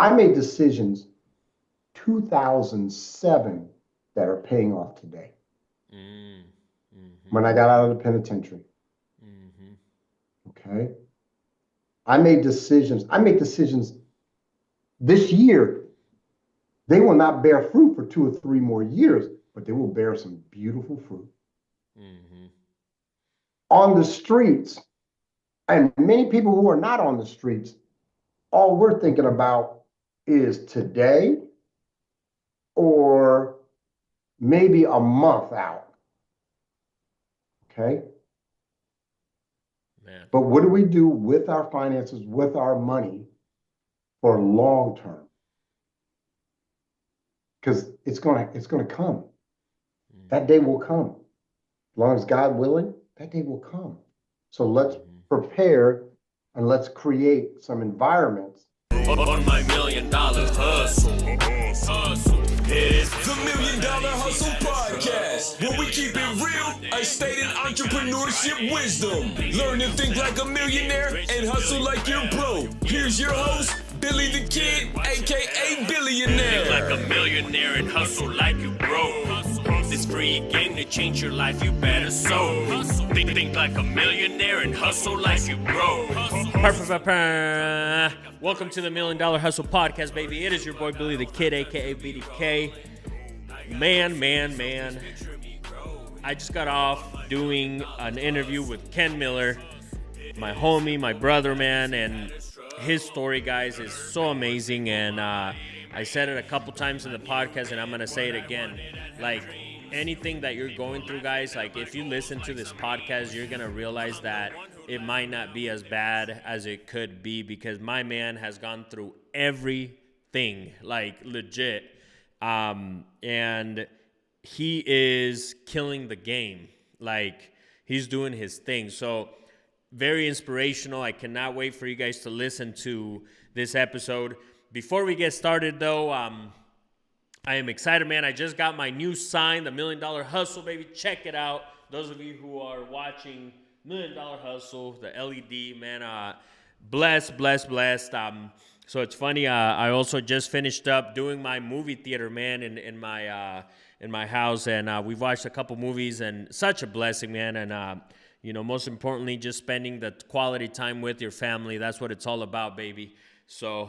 I made decisions 2007 that are paying off today. When I got out of the penitentiary. Okay. I make decisions this year. They will not bear fruit for 2 or 3 more years, but they will bear some beautiful fruit. On the streets, and many people who are not on the streets, all we're thinking about is today or maybe a month out. Okay. Man. But what do we do with our finances, with our money for long term? Because it's gonna come. That day will come. As long as God willing, that day will come. So let's prepare and let's create some environments. On my $1 million hustle. It's the $1 Million Hustle Podcast, where we keep it real, I stated entrepreneurship wisdom. Learn to think like a millionaire and hustle like you're broke. Here's your host, Billy the Kidd, aka Billionaire. Feel like a millionaire and hustle like you broke. This free game to change your life, you better so. Think like a millionaire and hustle like you broke. Welcome to the $1 Million Hustle Podcast, baby. It is your boy Billy the Kidd, aka BDK. Man. I just got off doing an interview with Ken Miller, my homie, my brother, man, and his story, guys, is so amazing. And I said it a couple times in the podcast, and I'm gonna say it again. Like, anything that you're going through, guys, like, if you listen to this podcast, you're gonna realize that it might not be as bad as it could be, because my man has gone through everything, like, legit. And he is killing the game. Like, he's doing his thing. So, very inspirational. I cannot wait for you guys to listen to this episode. Before we get started, though, I am excited, man. I just got my new sign, the $1 Million Hustle, baby. Check it out. Those of you who are watching $1 Million Hustle, the LED, man, blessed. So it's funny. I also just finished up doing my movie theater, man, in my house, and we've watched a couple movies, and such a blessing, man. And most importantly, just spending the quality time with your family. That's what it's all about, baby. So,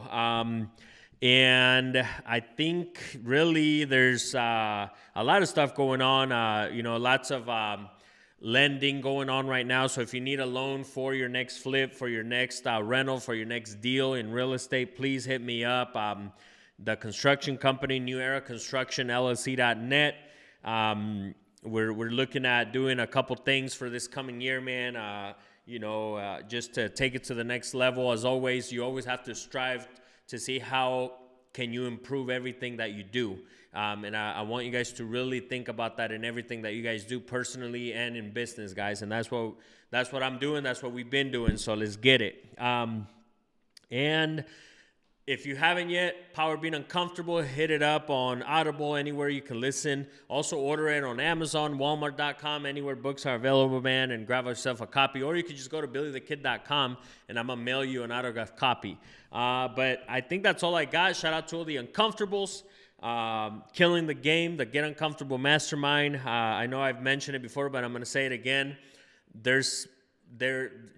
and I think really there's a lot of stuff going on, lots of lending going on right now. So if you need a loan for your next flip, for your next rental, for your next deal in real estate, please hit me up. The construction company, New Era Construction, LLC.net. We're looking at doing a couple things for this coming year, man. Just to take it to the next level. As always, you always have to strive to see how can you improve everything that you do. And I want you guys to really think about that in everything that you guys do personally and in business, guys. And that's what I'm doing. That's what we've been doing. So let's get it. And if you haven't yet, Power Being Uncomfortable, hit it up on Audible, anywhere you can listen. Also order it on Amazon, Walmart.com, anywhere books are available, man, and grab yourself a copy. Or you can just go to BillyTheKid.com, and I'm going to mail you an autographed copy. But I think that's all I got. Shout out to all the Uncomfortables. Killing the game, the Get Uncomfortable Mastermind. I know I've mentioned it before, but I'm going to say it again. They're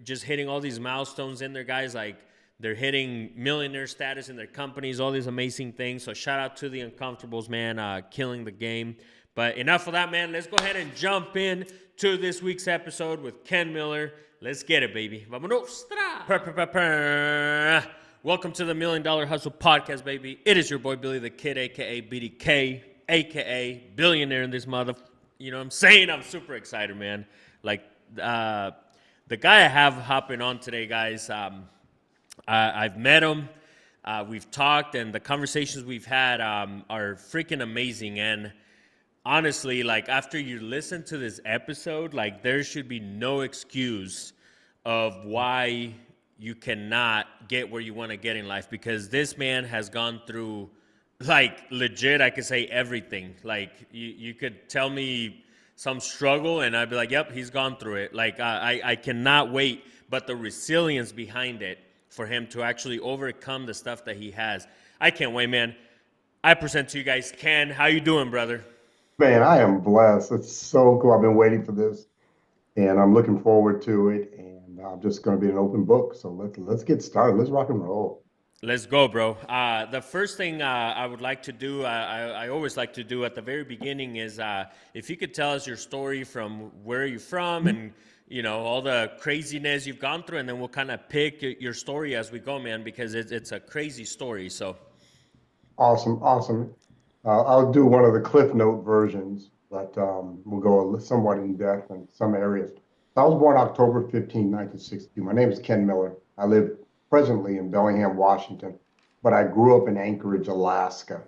just hitting all these milestones in there, guys, like, they're hitting millionaire status in their companies, all these amazing things. So shout out to the Uncomfortables, man, killing the game. But enough of that, man. Let's go ahead and jump in to this week's episode with Ken Miller. Let's get it, baby. Vámonos. Welcome to the $1 Million Hustle Podcast, baby. It is your boy Billy the Kidd, a.k.a. BDK, a.k.a. Billionaire in this mother. You know what I'm saying? I'm super excited, man. Like, the guy I have hopping on today, guys, I've met him, we've talked, and the conversations we've had are freaking amazing. And honestly, like, after you listen to this episode, like, there should be no excuse of why you cannot get where you want to get in life, because this man has gone through, like, legit, I could say everything. Like, you could tell me some struggle, and I'd be like, yep, he's gone through it. Like, I cannot wait, but the resilience behind it for him to actually overcome the stuff that he has. I can't wait, man. I present to you guys Ken. How you doing, brother? Man, I am blessed. It's so cool. I've been waiting for this, and I'm looking forward to it. And I'm just going to be an open book. So let's get started. Let's rock and roll. Let's go, bro. The first thing I would like to do, I always like to do at the very beginning is if you could tell us your story from where you're from and, you know, all the craziness you've gone through, and then we'll kind of pick your story as we go, man, because it's a crazy story. So, Awesome, awesome. I'll do one of the Cliff Note versions, but we'll go somewhat in depth in some areas. I was born October 15, 1962. My name is Ken Miller. I live presently in Bellingham, Washington, but I grew up in Anchorage, Alaska.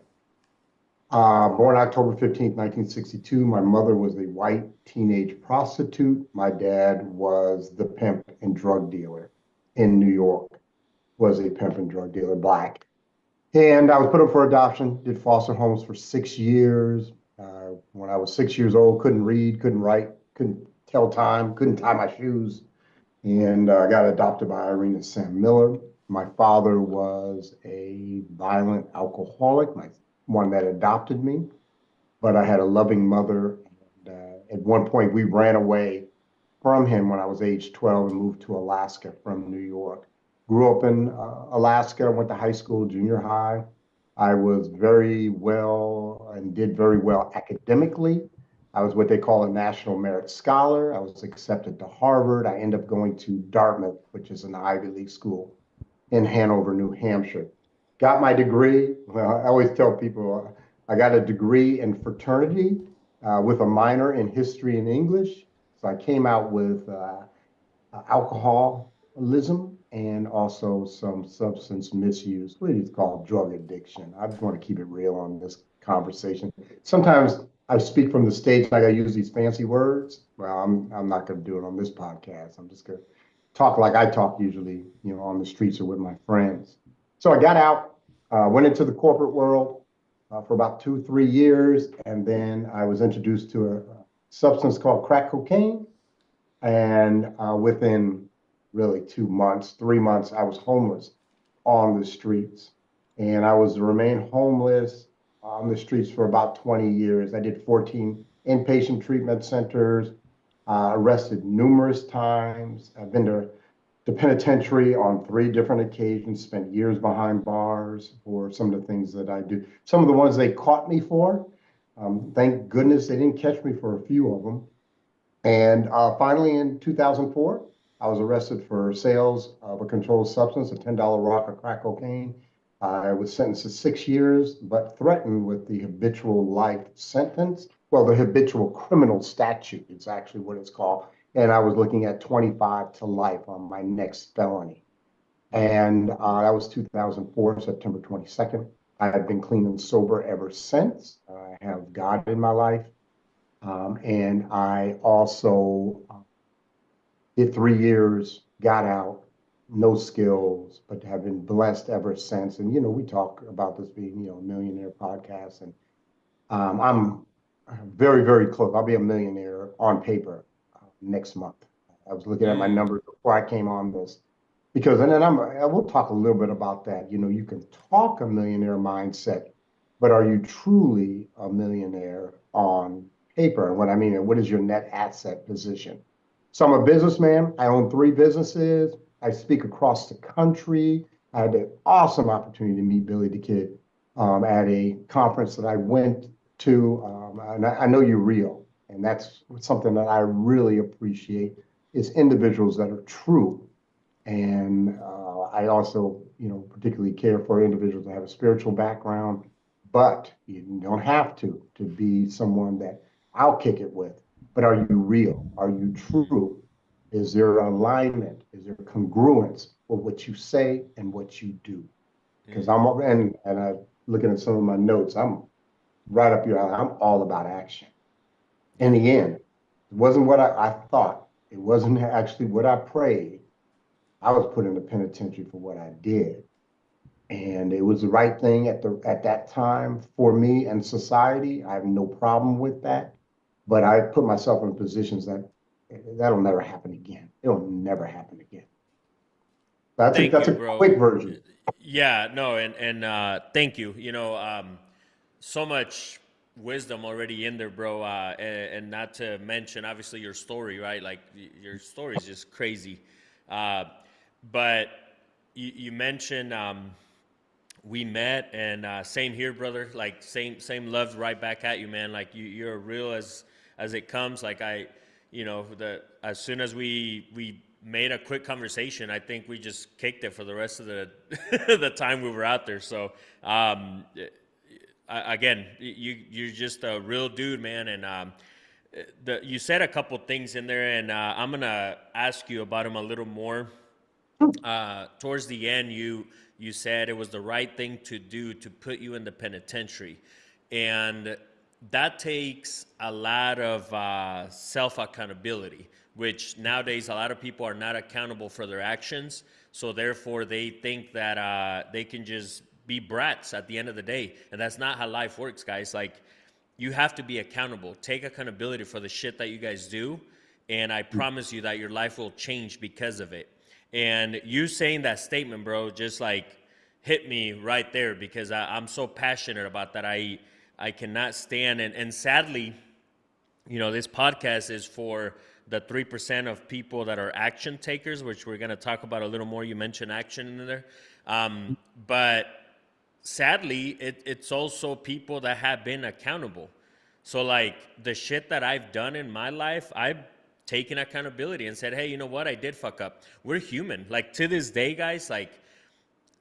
Born October 15, 1962. My mother was a white teenage prostitute. My dad was the pimp and drug dealer in New York, was a pimp and drug dealer, black. And I was put up for adoption, did foster homes for 6 years. When I was 6 years old, couldn't read, couldn't write, couldn't tell time, couldn't tie my shoes, and got adopted by Irene and Sam Miller. My father was a violent alcoholic, one that adopted me, but I had a loving mother. And at one point, we ran away from him when I was age 12 and moved to Alaska from New York. Grew up in Alaska, went to high school, junior high. I was very well and did very well academically. I was what they call a National Merit Scholar. I was accepted to Harvard. I ended up going to Dartmouth, which is an Ivy League school in Hanover, New Hampshire. Got my degree. Well, I always tell people I got a degree in fraternity with a minor in history and English. So I came out with alcoholism and also some substance misuse, what is called drug addiction. I just want to keep it real on this conversation. Sometimes I speak from the stage like I use these fancy words. Well, I'm not going to do it on this podcast. I'm just going to talk like I talk usually, on the streets or with my friends. So I got out, went into the corporate world for about 2-3 years, and then I was introduced to a substance called crack cocaine. And within really 2 months, 3 months, I was homeless on the streets. And I was to remain homeless on the streets for about 20 years. I did 14 inpatient treatment centers, arrested numerous times. I've been to the penitentiary on 3 different occasions, spent years behind bars for some of the things that I do. Some of the ones they caught me for, thank goodness they didn't catch me for a few of them. And finally, in 2004, I was arrested for sales of a controlled substance, a $10 rock of crack cocaine. I was sentenced to 6 years, but threatened with the habitual life sentence. Well, the habitual criminal statute is actually what it's called. And I was looking at 25 to life on my next felony. And that was 2004, September 22nd. I have been clean and sober ever since. I have God in my life. And I also did 3 years, got out, no skills, but have been blessed ever since. And, we talk about this being, a millionaire podcast. And I'm very, very close. I'll be a millionaire on paper next month. I was looking at my numbers before I came on this. Because, and then I will talk a little bit about that. You can talk a millionaire mindset, but are you truly a millionaire on paper? And what I mean, what is your net asset position? So I'm a businessman. I own 3 businesses. I speak across the country. I had an awesome opportunity to meet Billy DHA Kidd at a conference that I went to. And I know you're real. And that's something that I really appreciate is individuals that are true. And I also, particularly care for individuals that have a spiritual background, but you don't have to be someone that I'll kick it with. But are you real? Are you true? Is there alignment? Is there congruence with what you say and what you do? Because I'm looking at some of my notes, I'm right up your alley. I'm all about action. In the end, it wasn't what I thought. It wasn't actually what I prayed. I was put in the penitentiary for what I did. And it was the right thing at that time for me and society. I have no problem with that. But I put myself in positions that'll never happen again. It'll never happen again. Thank That's you, a bro. quick version. Yeah, no, and thank you. So much wisdom already in there, bro. And not to mention, obviously, your story, right? Like your story is just crazy. Uh, but you mentioned we met, and same here, brother. Like same love right back at you, man. Like you're real as it comes. Like the as soon as we made a quick conversation, I think we just kicked it for the rest of the the time we were out there. So again, you're just a real dude, man, and you said a couple things in there, and I'm gonna ask you about them a little more. Towards the end, you said it was the right thing to do to put you in the penitentiary, and that takes a lot of self accountability. Which nowadays a lot of people are not accountable for their actions, so therefore they think that they can just be brats at the end of the day, and that's not how life works, guys. Like you have to be accountable. Take accountability for the shit that you guys do, and I promise you that your life will change because of it. And you saying that statement, bro, just like hit me right there because I'm so passionate about that. I cannot stand, and sadly, this podcast is for the 3% of people that are action takers, which we're going to talk about a little more. You mentioned action in there. But sadly, it's also people that have been accountable. So, like, the shit that I've done in my life, I've taken accountability and said, hey, you know what? I did fuck up. We're human. Like, to this day, guys, like,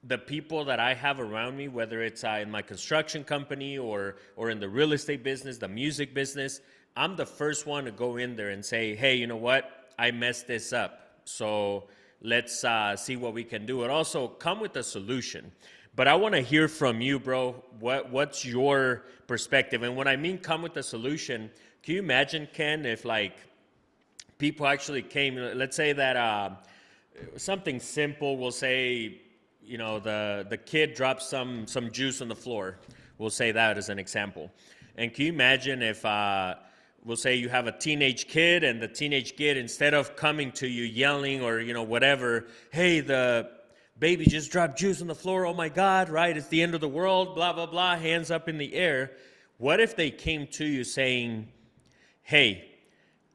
the people that I have around me, whether it's in my construction company or in the real estate business, the music business, I'm the first one to go in there and say, hey, you know what? I messed this up. So let's see what we can do. And also come with a solution. But I want to hear from you, bro. What's your perspective? And when I mean come with a solution, can you imagine, Ken, if like people actually came, let's say that something simple, we'll say, the kid dropped some juice on the floor. We'll say that as an example. And can you imagine if we'll say you have a teenage kid, and the teenage kid, instead of coming to you yelling or whatever, hey, the baby just dropped juice on the floor, oh my God, right? It's the end of the world, blah, blah, blah, hands up in the air. What if they came to you saying, hey,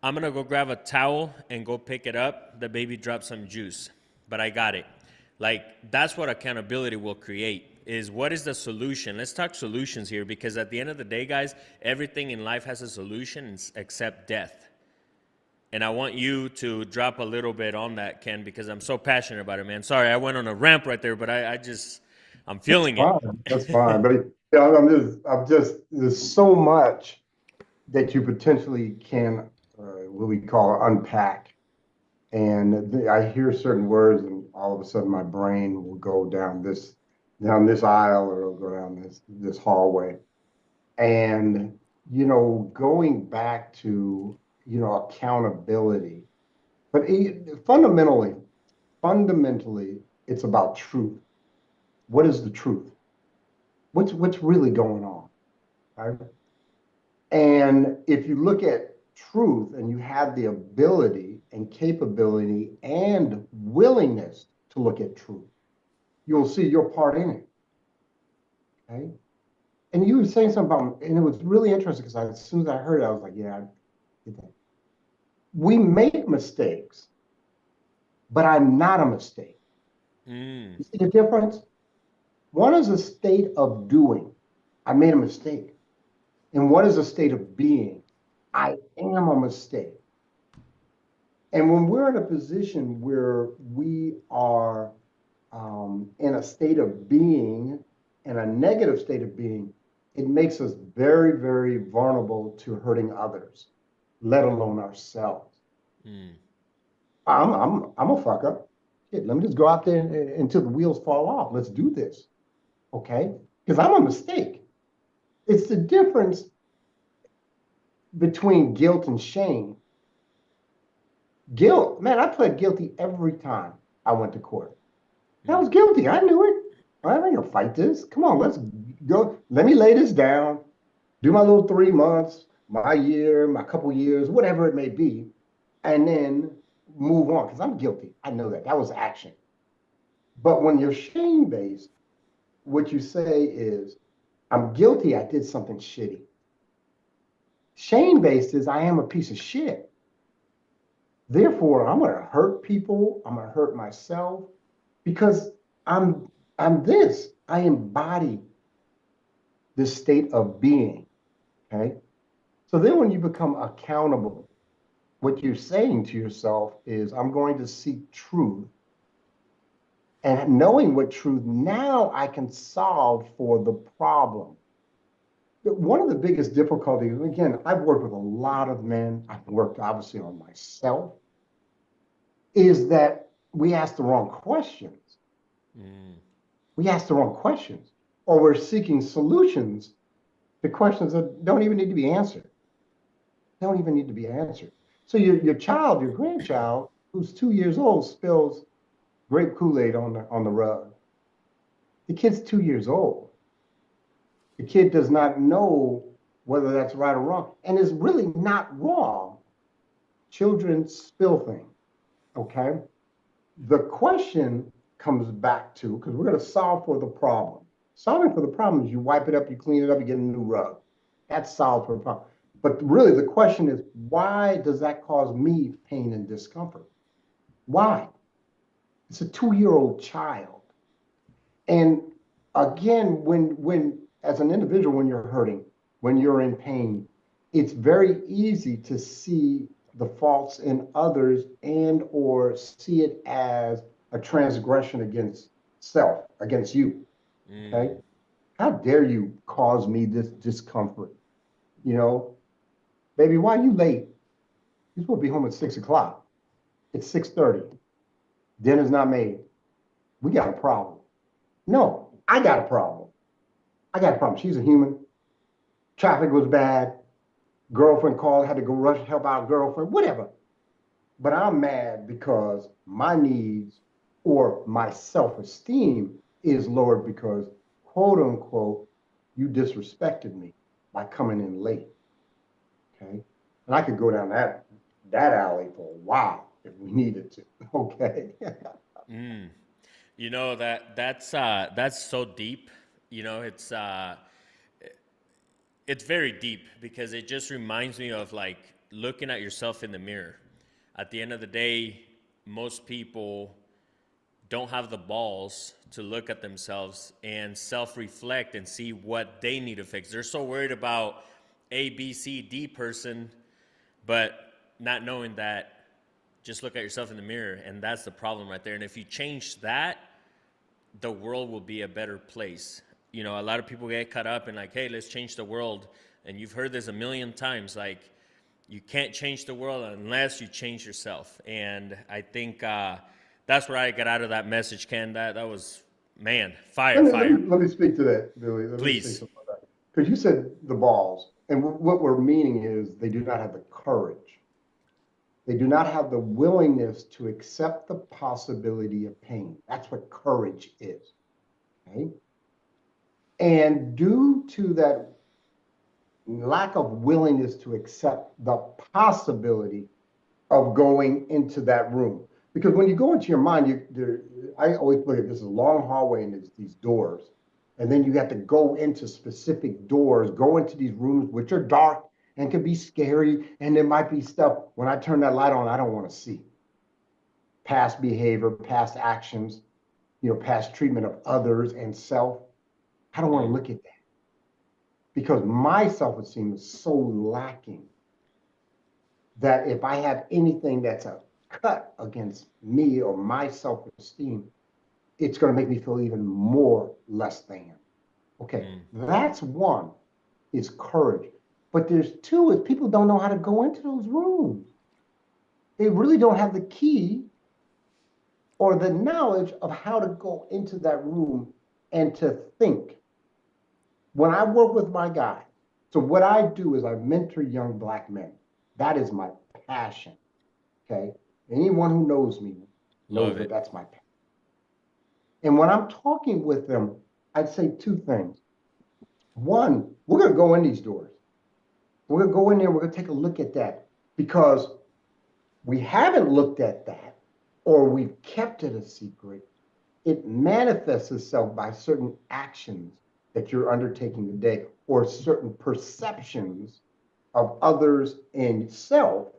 I'm going to go grab a towel and go pick it up. The baby dropped some juice, but I got it. Like, that's what accountability will create, is what is the solution? Let's talk solutions here, because at the end of the day, guys, everything in life has a solution except death. And I want you to drop a little bit on that, Ken, because I'm so passionate about it, man. Sorry, I went on a ramp right there, but I'm feeling it. That's fine. But there's so much that you potentially can, what we call unpack. And I hear certain words, and all of a sudden my brain will go down this aisle, or it'll go down this hallway. And going back to accountability, but fundamentally, it's about truth. What is the truth? What's really going on, right? And if you look at truth and you have the ability and capability and willingness to look at truth, you'll see your part in it. Okay. And you were saying something about, and it was really interesting because as soon as I heard it, I was like, yeah, I get that. We make mistakes, but I'm not a mistake. You see the difference? One is a state of doing. I made a mistake. And what is a state of being? I am a mistake. And when we're in a position where we are in a state of being, in a negative state of being, it makes us very, very vulnerable to hurting others, let alone ourselves. I'm a fuck up. Shit, let me just go out there until the wheels fall off. Let's do this. Okay? Because I'm a mistake. It's the difference between guilt and shame. Guilt, man, I pled guilty every time I went to court. I was guilty. I knew it. I'm not gonna fight this. Come on, let's go. Let me lay this down. Do my little 3 months, my year, my couple years, whatever it may be, and then move on. Because I'm guilty. I know that. That was action. But when you're shame-based, what you say is, I'm guilty, I did something shitty. Shame-based is, I am a piece of shit. Therefore, I'm going to hurt people. I'm going to hurt myself because I'm this. I embody this state of being. Okay. So then when you become accountable, what you're saying to yourself is, I'm going to seek truth. And knowing what truth, now I can solve for the problem. One of the biggest difficulties, again, I've worked with a lot of men. I've worked obviously on myself, is that we ask the wrong questions. We ask the wrong questions, or we're seeking solutions to questions that don't even need to be answered. Don't even need to be answered. So your child, your grandchild, who's 2 years old, spills grape Kool-Aid on the rug. The kid's 2 years old. The kid does not know whether that's right or wrong, and it's really not wrong. Children spill things, okay? The question comes back to, because we're going to solve for the problem. Solving for the problem is you wipe it up, you clean it up, you get a new rug. That's solved for the problem. But really the question is, why does that cause me pain and discomfort? Why? It's a 2-year-old child. And again, when as an individual, when you're hurting, when you're in pain, it's very easy to see the faults in others and or see it as a transgression against self, against you. Okay. How dare you cause me this discomfort? You know, baby, why are you late? You're supposed to be home at 6 o'clock. It's 6:30. Dinner's not made. We got a problem. No, I got a problem. I got a problem. She's a human. Traffic was bad. Girlfriend called, had to go rush, help out girlfriend, whatever. But I'm mad because my needs or my self-esteem is lowered because, quote unquote, you disrespected me by coming in late. Okay. And I could go down that alley for a while if we needed to. Okay. You know, that's so deep. You know, it's very deep because it just reminds me of like looking at yourself in the mirror. At the end of the day, most people don't have the balls to look at themselves and self-reflect and see what they need to fix. They're so worried about A, B, C, D person, but not knowing that just look at yourself in the mirror, and that's the problem right there. And if you change that, the world will be a better place. You know, a lot of people get caught up in like, hey, let's change the world. And you've heard this a million times, like, you can't change the world unless you change yourself. And I think that's what I got out of that message, Ken. That was, man, fire. Let me speak to that, Billy. Please. Because you said the balls, and what we're meaning is they do not have the courage. They do not have the willingness to accept the possibility of pain. That's what courage is. Okay? And due to that lack of willingness to accept the possibility of going into that room, because when you go into your mind, I always look at this as a long hallway and there's these doors, and then you have to go into specific doors, go into these rooms which are dark and can be scary, and there might be stuff, when I turn that light on, I don't want to see. Past behavior, past actions, past treatment of others and self. I don't want to look at that because my self-esteem is so lacking that if I have anything that's a cut against me or my self-esteem, it's going to make me feel even more less than. Okay, that's one, is courage. But there's two, is people don't know how to go into those rooms. They really don't have the key or the knowledge of how to go into that room and to think. When I work with my guys, so what I do is I mentor young Black men. That is my passion, okay? Anyone who knows me knows that that's my passion. And when I'm talking with them, I'd say two things. One, we're going to go in these doors. We're going to go in there, we're going to take a look at that because we haven't looked at that or we've kept it a secret it manifests itself by certain actions that you're undertaking today or certain perceptions of others and self.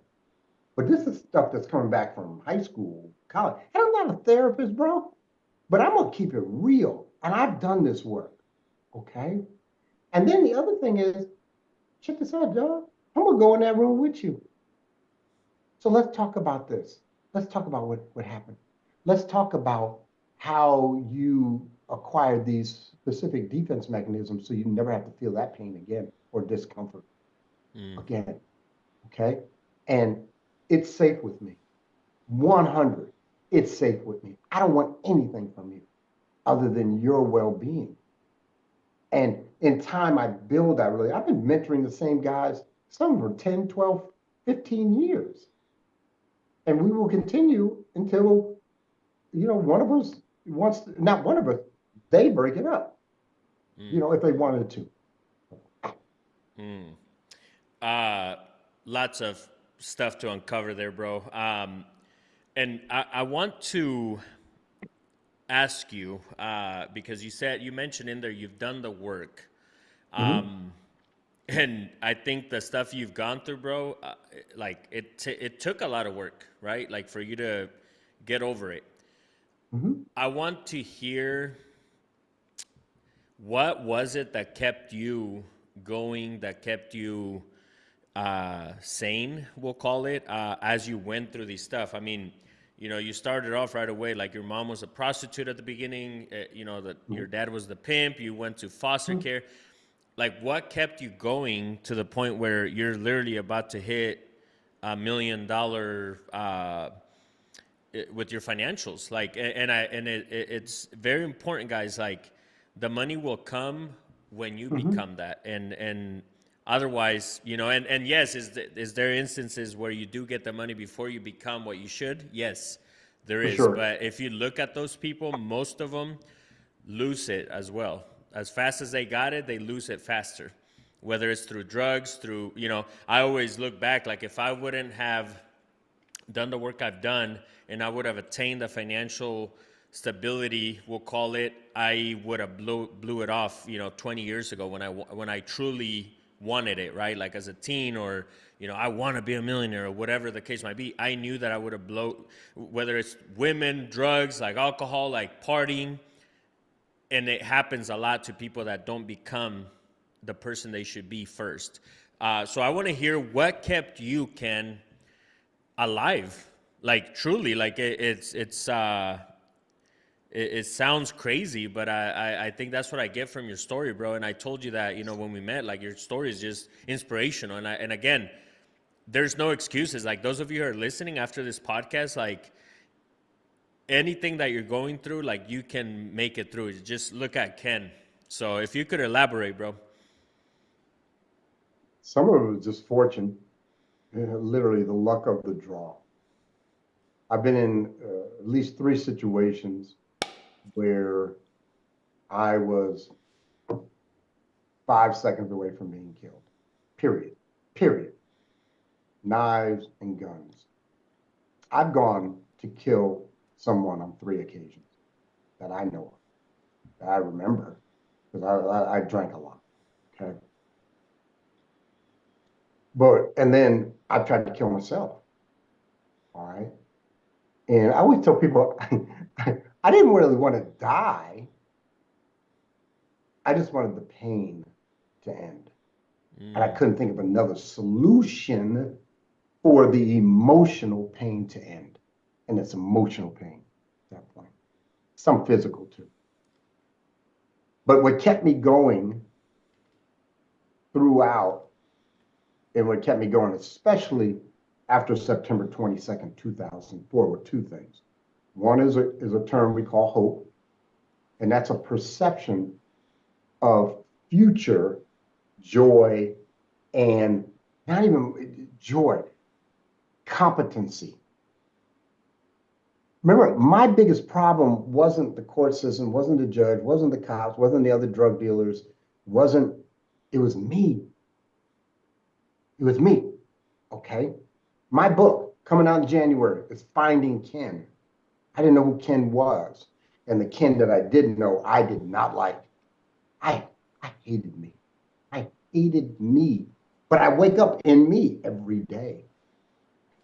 But this is stuff that's coming back from high school, college. And I'm not a therapist, bro, but I'm going to keep it real. And I've done this work. Okay. And then the other thing is, check this out, John. I'm going to go in that room with you. So let's talk about this. Let's talk about what happened. Let's talk about how you acquired these specific defense mechanisms so you never have to feel that pain again or discomfort again. Okay. And it's safe with me. 100. It's safe with me. I don't want anything from you other than your well-being. And in time, I build that really. I've been mentoring the same guys, some for 10, 12, 15 years. And we will continue until, one of us wants to, not one of us, they break it up, if they wanted to. Lots of stuff to uncover there, bro. And I want to ask you, because you mentioned in there you've done the work. And I think the stuff you've gone through, bro, it took a lot of work, right? Like for you to get over it. I want to hear, what was it that kept you going, that kept you sane, we'll call it, as you went through these stuff? I mean, you started off right away, like your mom was a prostitute at the beginning, your dad was the pimp, you went to foster care. Like, what kept you going to the point where you're literally about to hit $1 million with your financials? Like, it's very important, guys. Like, the money will come when you become that, and otherwise, and yes, is there instances where you do get the money before you become what you should? Yes, there is. Sure. But if you look at those people, most of them lose it as well. As fast as they got it, they lose it faster. Whether it's through drugs, I always look back, like if I wouldn't have done the work I've done and I would have attained the financial stability, we'll call it, I would have blew it off, 20 years ago when I truly wanted it, right? Like as a teen, or, I want to be a millionaire, or whatever the case might be. I knew that I would have whether it's women, drugs, like alcohol, like partying. And it happens a lot to people that don't become the person they should be first. So I want to hear what kept you, Ken, alive. Like truly, like it sounds crazy, but I think that's what I get from your story, bro. And I told you that, when we met, like your story is just inspirational. And again, there's no excuses. Like those of you who are listening after this podcast, like, anything that you're going through, like you can make it through. Just look at Ken. So if you could elaborate, bro. Some of it was just fortune, literally the luck of the draw. I've been in at least 3 situations where I was 5 seconds away from being killed. Period. Knives and guns. I've gone to kill someone on 3 occasions that I know of, that I remember, because I drank a lot, okay? And then I've tried to kill myself, all right? And I always tell people, I didn't really want to die. I just wanted the pain to end. And I couldn't think of another solution for the emotional pain to end. And it's emotional pain at that point. Some physical too. But what kept me going throughout, and what kept me going, especially after September 22nd, 2004, were 2 things. One is a term we call hope, and that's a perception of future joy, and not even joy, competency. Remember, my biggest problem wasn't the court system, wasn't the judge, wasn't the cops, wasn't the other drug dealers, it was me. It was me, okay? My book coming out in January is Finding Ken. I didn't know who Ken was. And the Ken that I didn't know, I did not like. I hated me. I hated me. But I wake up in me every day.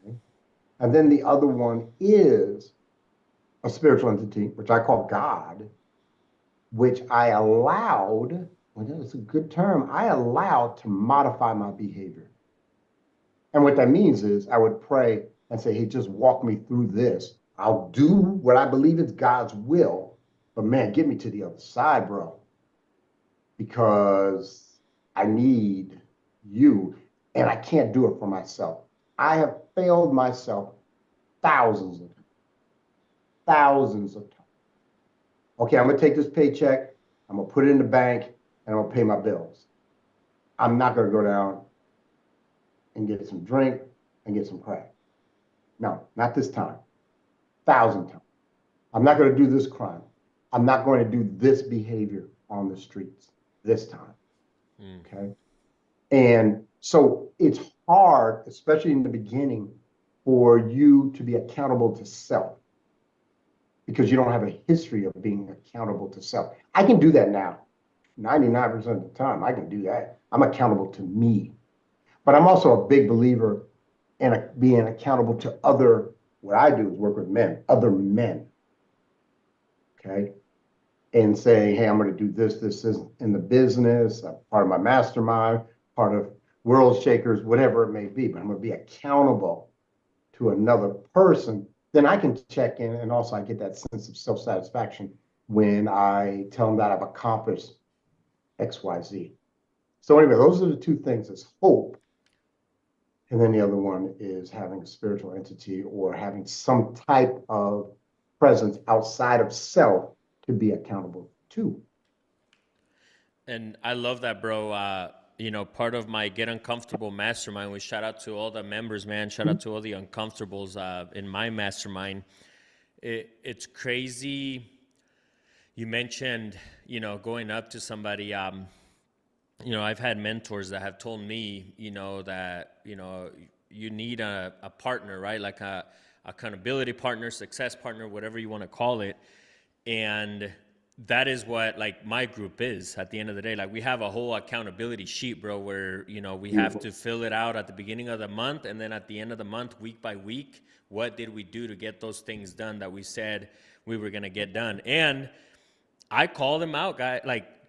Okay? And then the other one is a spiritual entity, which I call God, which I allowed, well, that's a good term, I allowed to modify my behavior. And what that means is I would pray and say, hey, just walk me through this. I'll do what I believe is God's will, but man, get me to the other side, bro, because I need you and I can't do it for myself. I have failed myself thousands of times, thousands of times. Okay, I'm gonna take this paycheck, I'm gonna put it in the bank, and I'm gonna pay my bills. I'm not gonna go down and get some drink and get some crack. No, not this time. 1,000 times. I'm not going to do this crime. I'm not going to do this behavior on the streets this time. Okay. And so it's hard, especially in the beginning, for you to be accountable to self because you don't have a history of being accountable to self. I can do that now. 99% of the time, I can do that. I'm accountable to me. But I'm also a big believer in being accountable to other, what I do is work with men, other men. Okay. And saying, hey, I'm going to do this. This is in the business, part of my mastermind, part of World Shakers, whatever it may be. But I'm going to be accountable to another person. Then I can check in. And also I get that sense of self-satisfaction when I tell them that I've accomplished X, Y, Z. So anyway, those are the two things: is hope. And then the other one is having a spiritual entity or having some type of presence outside of self to be accountable to. And I love that, bro. Part of my Get Uncomfortable mastermind, we shout out to all the members, man. Shout out to all the uncomfortables in my mastermind. It's crazy. You mentioned, going up to somebody. I've had mentors that have told me, that, you need a partner, right? Like a accountability partner, success partner, whatever you want to call it. And that is what like my group is at the end of the day. Like we have a whole accountability sheet, bro, where, we have to fill it out at the beginning of the month. And then at the end of the month, week by week, what did we do to get those things done that we said we were going to get done? And I call them out,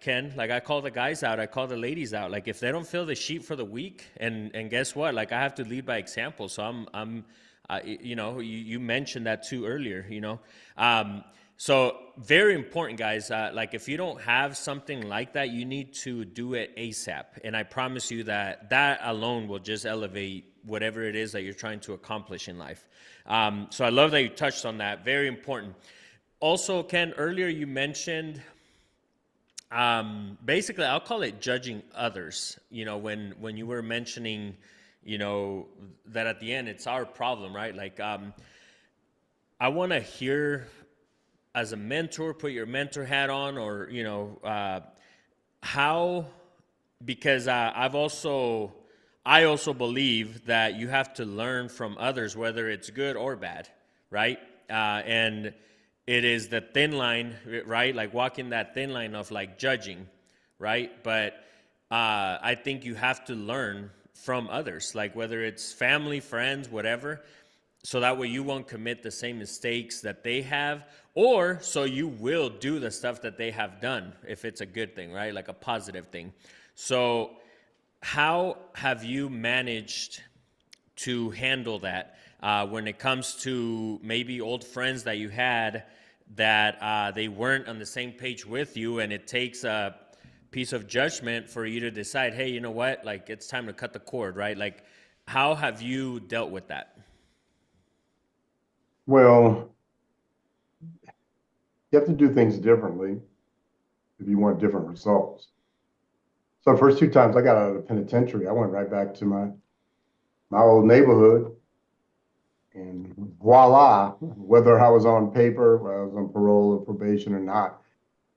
Ken, I call the guys out, I call the ladies out. Like if they don't fill the sheet for the week, and guess what? Like I have to lead by example. So you mentioned that too earlier, So very important, guys. Like if you don't have something like that, you need to do it ASAP. And I promise you that alone will just elevate whatever it is that you're trying to accomplish in life. So I love that you touched on that. Very important. Also, Ken, earlier you mentioned, basically, I'll call it judging others. When you were mentioning, that at the end it's our problem, right? Like, I want to hear, as a mentor, put your mentor hat on, or how, because I also believe that you have to learn from others, whether it's good or bad, right? And it is the thin line, right? Like walking that thin line of like judging, right? But I think you have to learn from others, like whether it's family, friends, whatever, so that way you won't commit the same mistakes that they have, or so you will do the stuff that they have done, if it's a good thing, right? Like a positive thing. So how have you managed to handle that when it comes to maybe old friends that you had that they weren't on the same page with you, and it takes a piece of judgment for you to decide, hey, you know what, like it's time to cut the cord, right? Like how have you dealt with that? Well, you have to do things differently if you want different results. So the first two times I got out of the penitentiary, I went right back to my old neighborhood, and voila, whether I was on paper, whether I was on parole or probation or not,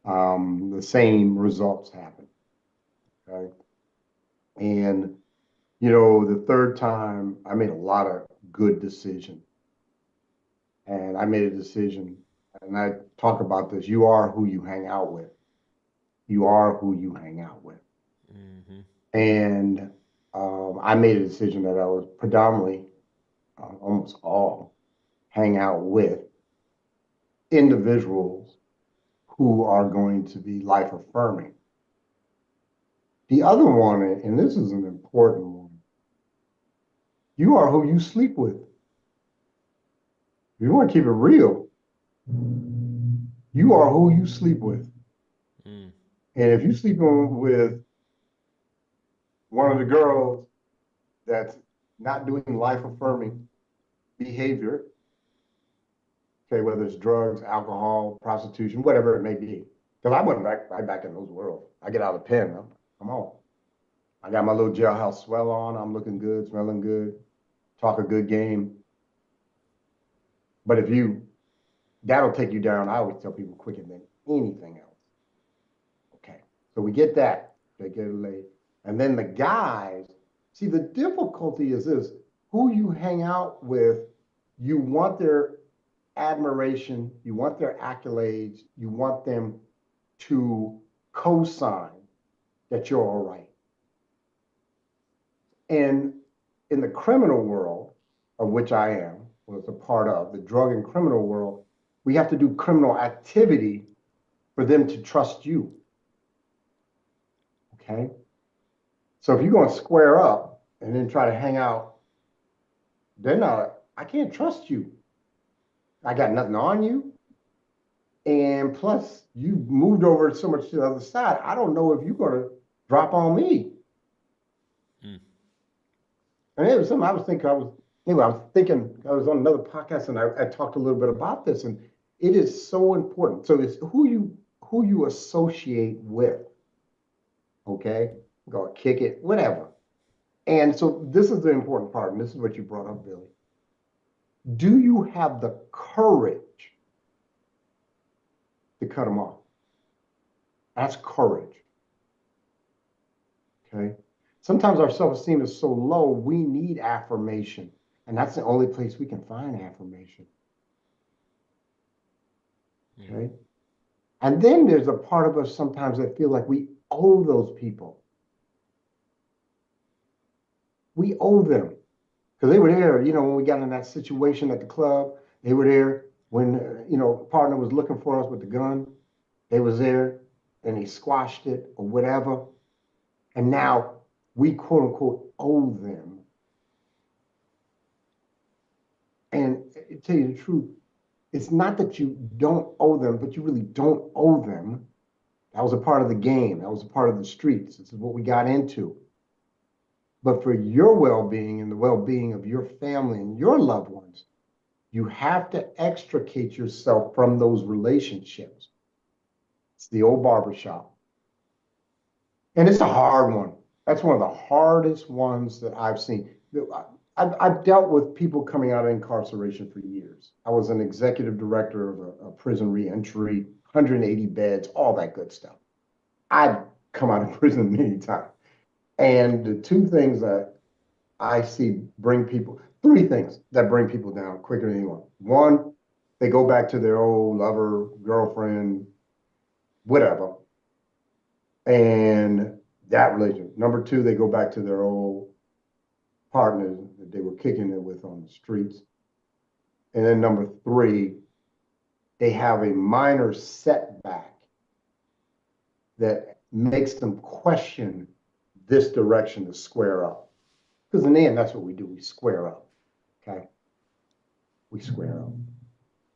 the same results happened. Okay. And, the third time I made a lot of good decisions. And I made a decision and I talk about this, you are who you hang out with. You are who you hang out with. Mm-hmm. And I made a decision that I was predominantly, almost all, hang out with individuals who are going to be life affirming. The other one, and this is an important one, you are who you sleep with. If you want to keep it real, you are who you sleep with. And if you sleep with one of the girls that's not doing life affirming behavior, okay, whether it's drugs, alcohol, prostitution, whatever it may be. Because I went right back in those worlds. I get out of the pen, I'm on. I got my little jailhouse swell on. I'm looking good, smelling good, talk a good game. But that'll take you down. I always tell people quicker than anything else. Okay, so we get that. They get it late. And then the guys, see, the difficulty is this: who you hang out with, you want their admiration, you want their accolades, you want them to co-sign that you're all right. And in the criminal world, of which I am, was a part of, the drug and criminal world, we have to do criminal activity for them to trust you. Okay? So if you're going to square up and then try to hang out, I can't trust you. I got nothing on you. And plus, you moved over so much to the other side. I don't know if you're going to drop on me. And it was something I was thinking, I was on another podcast and I talked a little bit about this, and it is so important. So it's who you associate with. Okay? Go kick it, whatever. And so this is the important part, and this is what you brought up, Billy. Do you have the courage to cut them off? That's courage. Okay? Sometimes our self-esteem is so low, we need affirmation. And that's the only place we can find affirmation. Okay? And then there's a part of us sometimes that feel like we owe those people. We owe them. Because they were there, when we got in that situation at the club. They were there when, a partner was looking for us with the gun. They was there and they squashed it or whatever. And now we, quote unquote, owe them. And to tell you the truth, it's not that you don't owe them, but you really don't owe them. That was a part of the game. That was a part of the streets. This is what we got into. But for your well-being and the well-being of your family and your loved ones, you have to extricate yourself from those relationships. It's the old barbershop. And it's a hard one. That's one of the hardest ones that I've seen. I've dealt with people coming out of incarceration for years. I was an executive director of a prison reentry, 180 beds, all that good stuff. I've come out of prison many times. And the two things that I see three things that bring people down quicker than anyone. One, they go back to their old lover, girlfriend, whatever. And that relationship. Number two, they go back to their old partners that they were kicking it with on the streets. And then number three, they have a minor setback that makes them question this direction to square up. Because in the end, that's what we do. We square up. Okay? We square up.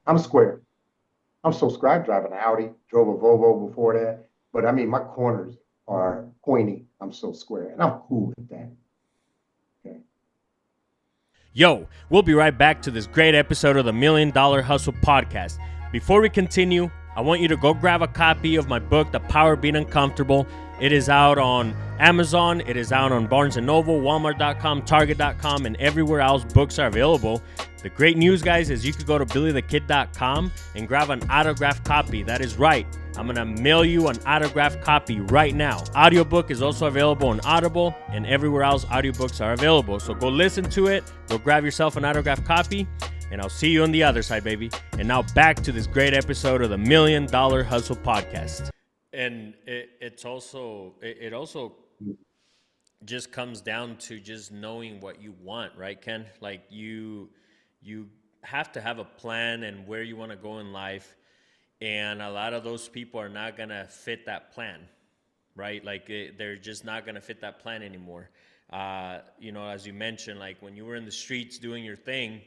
I'm square. I'm so square. I drive an Audi, drove a Volvo before that. But I mean, my corners are pointy. I'm so square. And I'm cool with that. Okay. Yo, we'll be right back to this great episode of the $1 Million Hustle podcast. Before we continue, I want you to go grab a copy of my book, The Power of Being Uncomfortable. It is out on Amazon. It is out on Barnes & Noble, Walmart.com, Target.com, and everywhere else books are available. The great news, guys, is you could go to BillyTheKid.com and grab an autographed copy. That is right. I'm going to mail you an autographed copy right now. Audiobook is also available on Audible, and everywhere else audiobooks are available. So go listen to it. Go grab yourself an autographed copy. And I'll see you on the other side, baby. And now back to this great episode of the $1 Million Hustle Podcast. And it also just comes down to just knowing what you want, right, Ken? Like you have to have a plan and where you want to go in life. And a lot of those people are not going to fit that plan, right? Like they're just not going to fit that plan anymore. As you mentioned, like when you were in the streets doing your thing,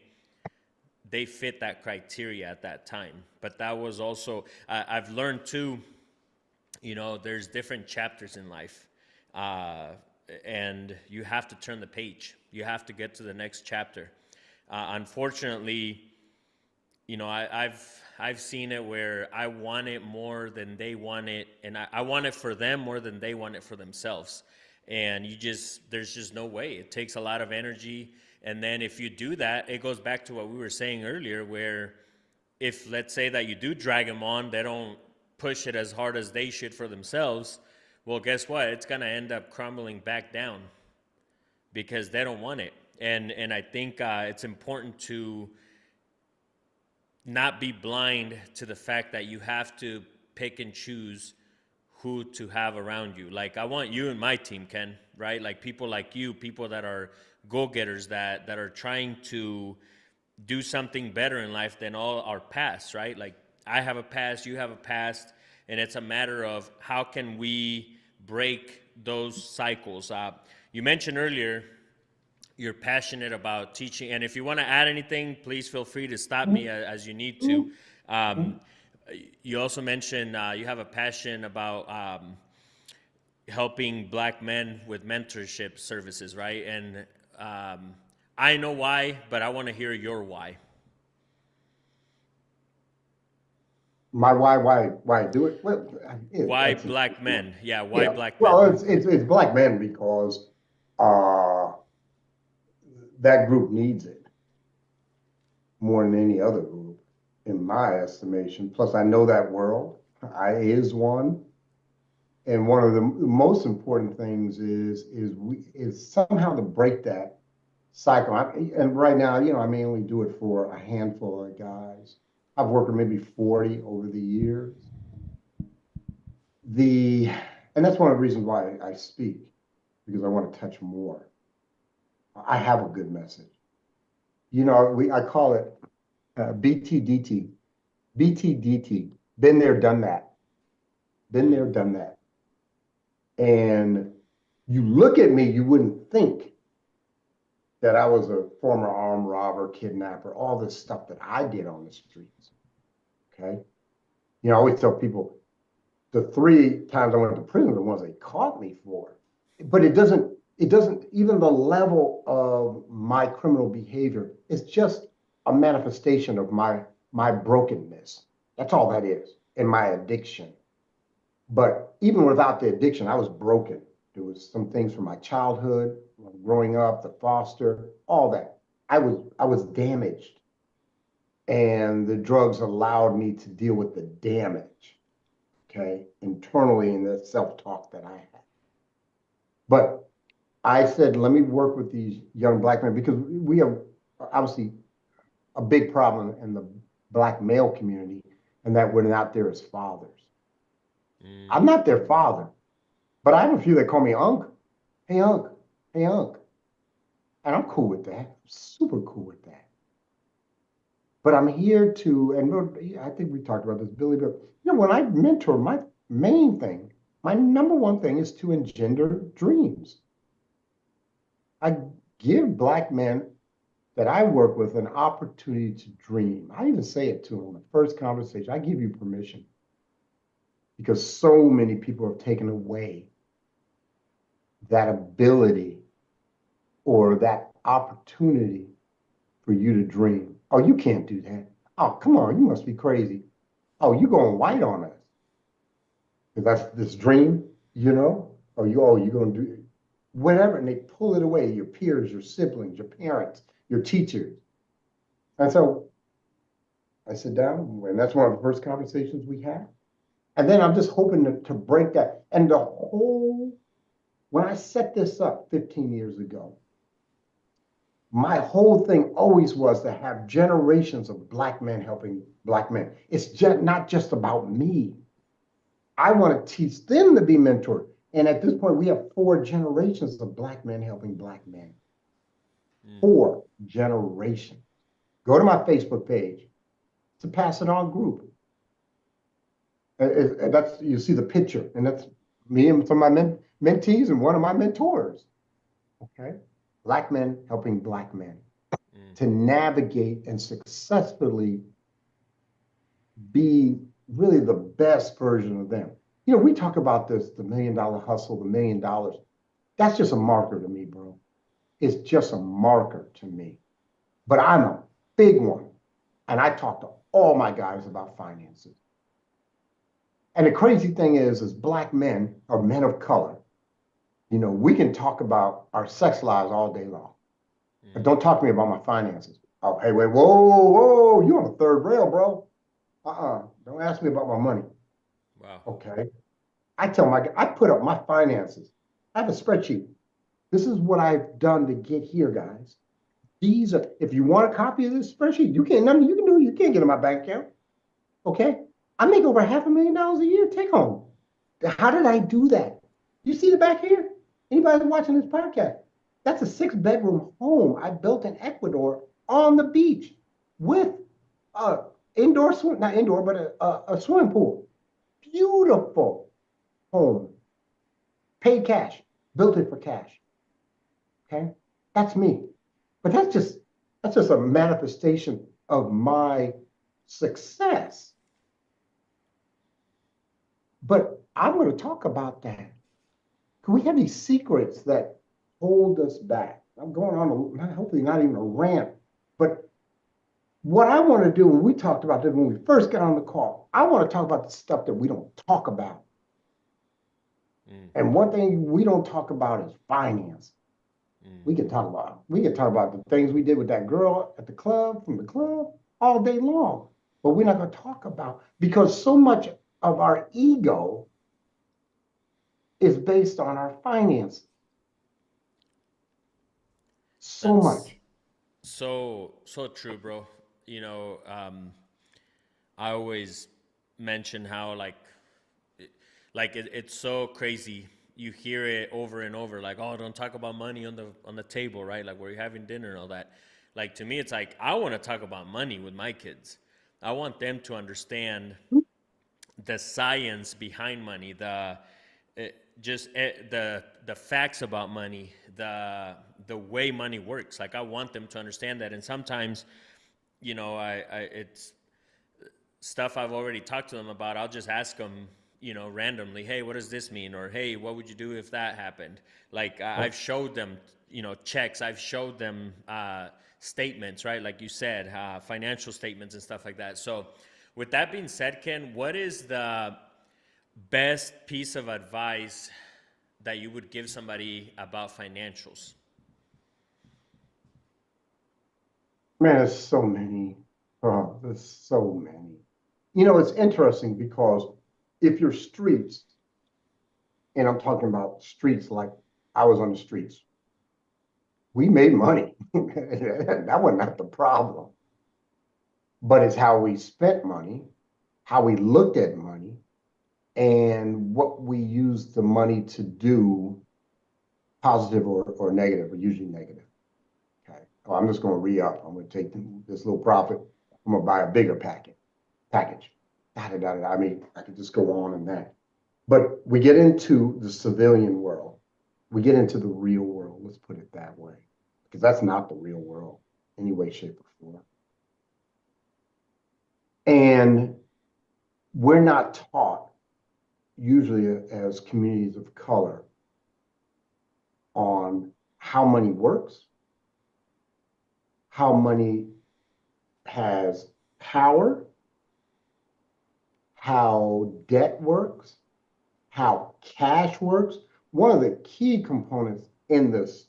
they fit that criteria at that time. But that was also, I've learned too, there's different chapters in life. And you have to turn the page. You have to get to the next chapter. Unfortunately, I've seen it where I want it more than they want it, and I want it for them more than they want it for themselves. And there's just no way. It takes a lot of energy. And then if you do that, it goes back to what we were saying earlier, where if, let's say that you do drag them on, they don't push it as hard as they should for themselves. Well, guess what? It's going to end up crumbling back down because they don't want it. And I think it's important to not be blind to the fact that you have to pick and choose who to have around you. Like, I want you and my team, Ken, right? Like people like you, people that are go-getters, that are trying to do something better in life than all our past, right? Like I have a past, you have a past. And it's a matter of how can we break those cycles. You mentioned earlier you're passionate about teaching. And if you want to add anything, please feel free to stop me as you need to. You also mentioned you have a passion about helping Black men with mentorship services, right? And I know why, but I want to hear your why. My why do it? Well, why Black men? Yeah, why Black men? Well, it's Black men because that group needs it more than any other group, in my estimation. Plus, I know that world. I is one, and one of the most important things is somehow to break that cycle. And right now, I may only do it for a handful of guys. I've worked with maybe 40 over the years. And that's one of the reasons why I speak, because I want to touch more. I have a good message. I call it BTDT. BTDT. Been there, done that. Been there, done that. And you look at me, you wouldn't think that I was a former armed robber, kidnapper, all this stuff that I did on the streets. Okay. I always tell people the 3 times I went to prison, the ones they caught me for. But it doesn't, even the level of my criminal behavior is just a manifestation of my brokenness. That's all that is, and my addiction. But even without the addiction, I was broken. There was some things from my childhood, growing up, the foster, all that. I was damaged. And the drugs allowed me to deal with the damage, okay, internally in the self-talk that I had. But I said, let me work with these young Black men, because we have obviously a big problem in the Black male community, and that we're not there as fathers. I'm not their father, but I have a few that call me Unc. Hey, Unc. Hey, Unc. And I'm cool with that. I'm super cool with that. But I'm here to, and I think we talked about this, Billy, but when I mentor, my main thing, my number one thing is to engender dreams. I give Black men that I work with an opportunity to dream. I even say it to them in the first conversation. I give you permission, because so many people have taken away that ability or that opportunity for you to dream. Oh, you can't do that. Oh, come on, you must be crazy. Oh, you going white on us. That's this dream, Or you're going to do whatever. And they pull it away, your peers, your siblings, your parents, your teachers. And so I sit down, and that's one of the first conversations we have. And then I'm just hoping to break that. And when I set this up 15 years ago, My whole thing always was to have generations of Black men helping Black men. It's just not just about me. I want to teach them to be mentored. And at this point, we have 4 generations of Black men helping Black men. 4 generations. Go to my Facebook page. It's a Pass It On group. That's, you see the picture, and that's me and some of my mentees and one of my mentors. Okay, Black men helping Black men to navigate and successfully be really the best version of them. You know, we talk about this, the $1 million hustle, the $1 million. That's just a marker to me, bro. It's just a marker to me. But I'm a big one. And I talk to all my guys about finances. And the crazy thing is Black men or men of color, you know, we can talk about our sex lives all day long. But don't talk to me about my finances. Oh, hey, wait, whoa, you on the third rail, bro. Don't ask me about my money. Wow. Okay. I put up my finances. I have a spreadsheet. This is what I've done to get here, guys. These are, if you want a copy of this spreadsheet, nothing you can do, you can't get in my bank account. Okay. I make over $500,000 a year take home. How did I do that? You see the back here? Anybody watching this podcast? That's a 6-bedroom home I built in Ecuador on the beach with indoor swim, not indoor, but a swimming pool. Beautiful home. Paid cash. Built it for cash. Okay? That's me. But that's just a manifestation of my success. But I'm going to talk about that. Because we have these secrets that hold us back. I'm going on, hopefully not even a rant, but what I want to do, when we talked about this when we first got on the call, I want to talk about the stuff that we don't talk about. And one thing we don't talk about is finance. We can talk about the things we did with that girl at the club, from the club, all day long. But we're not going to talk about, because so much of our ego is based on our finances. So much. So true, bro. You know, I always mention how it's so crazy. You hear it over and over, like, oh, don't talk about money on the table, right? Like, we're having dinner and all that. Like, to me, it's like, I want to talk about money with my kids. I want them to understand the science behind money, the facts about money, the way money works. Like, I want them to understand that. And sometimes, you know, it's stuff I've already talked to them about. I'll just ask them, you know, randomly, hey, what does this mean? Or, hey, what would you do if that happened? Like, I've showed them, you know, checks. I've showed them statements, right? Like you said, financial statements and stuff like that. So with that being said, Ken, what is the best piece of advice that you would give somebody about financials? Man, there's so many. Oh, there's so many. You know, it's interesting because if you're streets, and I'm talking about streets like I was on the streets, we made money. That was not the problem. But it's how we spent money, how we looked at money, and what we used the money to do, positive or negative, or usually negative. Okay. Oh, I'm just going to re-up. I'm going to take this little profit. I'm going to buy a bigger package. I mean, I could just go on and that. But we get into the civilian world. We get into the real world. Let's put it that way. Because that's not the real world, any way, shape, or form. And we're not taught, usually as communities of color, on how money works, how money has power, how debt works, how cash works. One of the key components in this,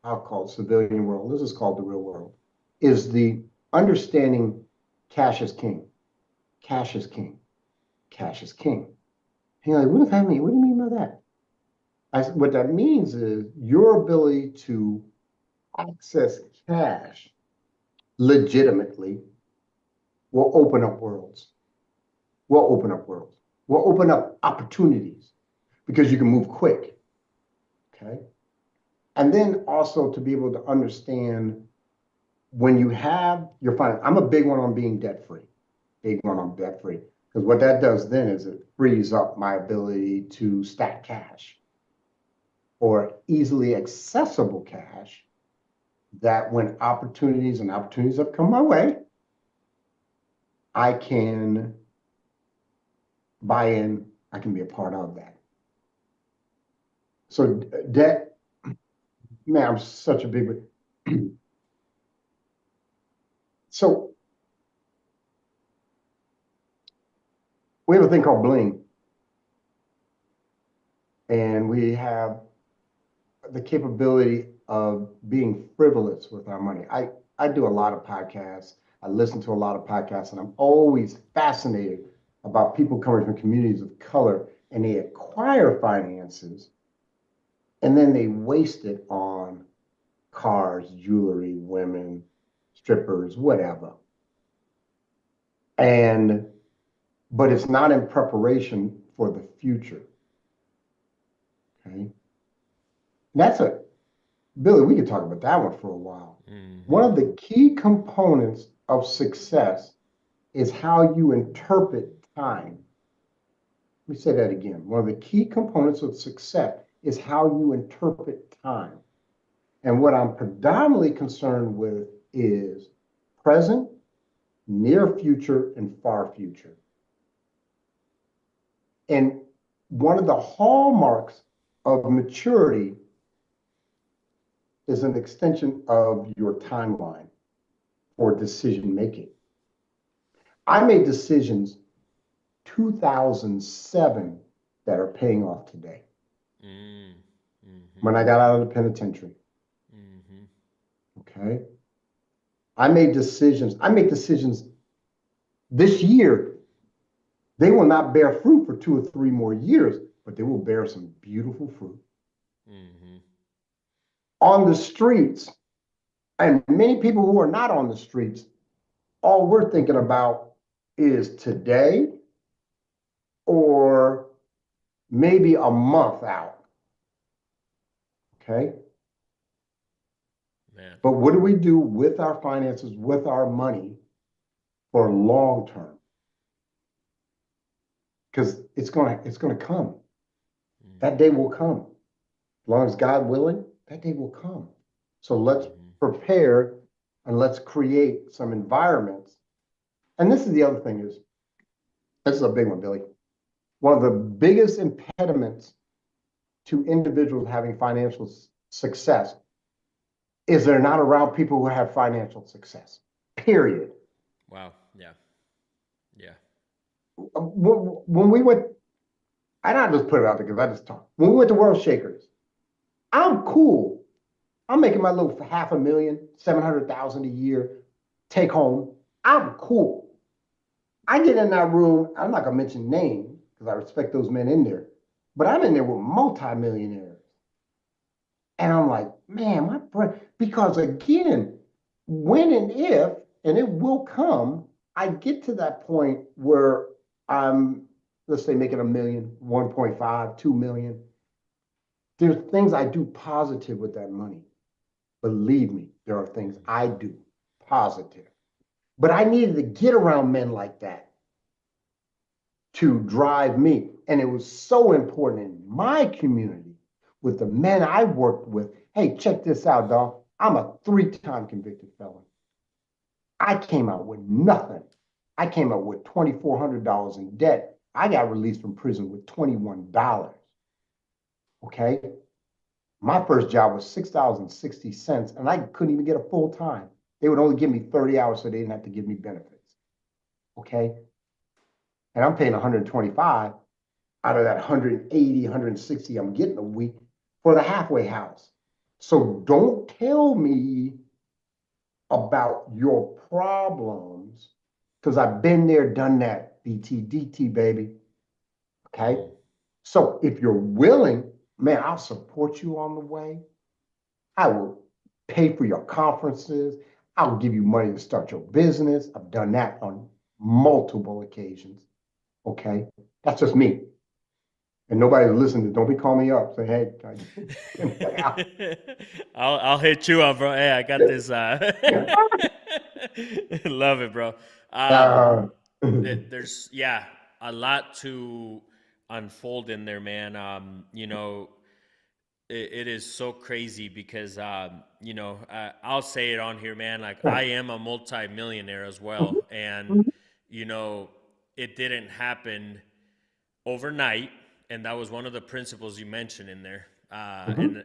I'll call it civilian world, this is called the real world, is the understanding cash is king. Cash is king. Cash is king. And you're like, what does that mean? What do you mean by that? What that means is your ability to access cash legitimately will open up worlds. Will open up worlds. Will open up opportunities because you can move quick. Okay. And then also to be able to understand when you have your finance. I'm a big one on being debt free. Big one on debt free. Because what that does then is it frees up my ability to stack cash or easily accessible cash that when opportunities have come my way, I can buy in, I can be a part of that. So debt, man, I'm such a big, so we have a thing called bling, and we have the capability of being frivolous with our money. I do a lot of podcasts. I listen to a lot of podcasts, and I'm always fascinated about people coming from communities of color, and they acquire finances, and then they waste it on cars, jewelry, women, strippers, whatever. But it's not in preparation for the future. Okay. That's Billy, we could talk about that one for a while. One of the key components of success is how you interpret time. Let me say that again. One of the key components of success is how you interpret time. And what I'm predominantly concerned with is present, near future, and far future. And one of the hallmarks of maturity is an extension of your timeline for decision making. I made decisions 2007 that are paying off today. When I got out of the penitentiary. Okay. I make decisions this year. They will not bear fruit for 2 or 3 more years, but they will bear some beautiful fruit. On the streets, and many people who are not on the streets, all we're thinking about is today or maybe a month out. Okay. Man. But what do we do with our finances, with our money for long term? Because it's gonna come. That day will come. As long as God willing, that day will come. So let's prepare and let's create some environments. And this is the other thing is, this is a big one, Billy. One of the biggest impediments to individuals having financial success is they're not around people who have financial success, period. Wow, yeah. Yeah. When we went, and I just put it out there because I just talk. When we went to World Shakers, I'm cool. I'm making my little $500,000, $700,000 a year take home. I'm cool. I get in that room. I'm not gonna mention names because I respect those men in there, but I'm in there with multimillionaires, and I'm like, man, my friend. Because again, when and if, and it will come, I get to that point where I'm, let's say, making $1 million, 1.5, 2 million. There's things I do positive with that money. Believe me, there are things I do positive. But I needed to get around men like that to drive me. And it was so important in my community with the men I worked with. Hey, check this out, dog. I'm a 3-time convicted felon. I came out with nothing. I came out with $2,400 in debt. I got released from prison with $21. Okay? My first job was $6.60, and I couldn't even get a full time. They would only give me 30 hours so they didn't have to give me benefits. Okay? And I'm paying 125 out of that 180, 160 I'm getting a week for the halfway house. So don't tell me about your problems, because I've been there, done that. BTDT, baby. Okay? So if you're willing, man, I'll support you on the way. I will pay for your conferences. I'll give you money to start your business. I've done that on multiple occasions. Okay. That's just me. And nobody's listening. Don't be calling me up. Say, hey, I'll hit you up, bro. Hey, I got this. Love it, bro. uh, There's a lot to unfold in there, man. It is so crazy because I'll say it on here, man. Like I am a multi-millionaire as well, and it didn't happen overnight, and that was one of the principles you mentioned in there. And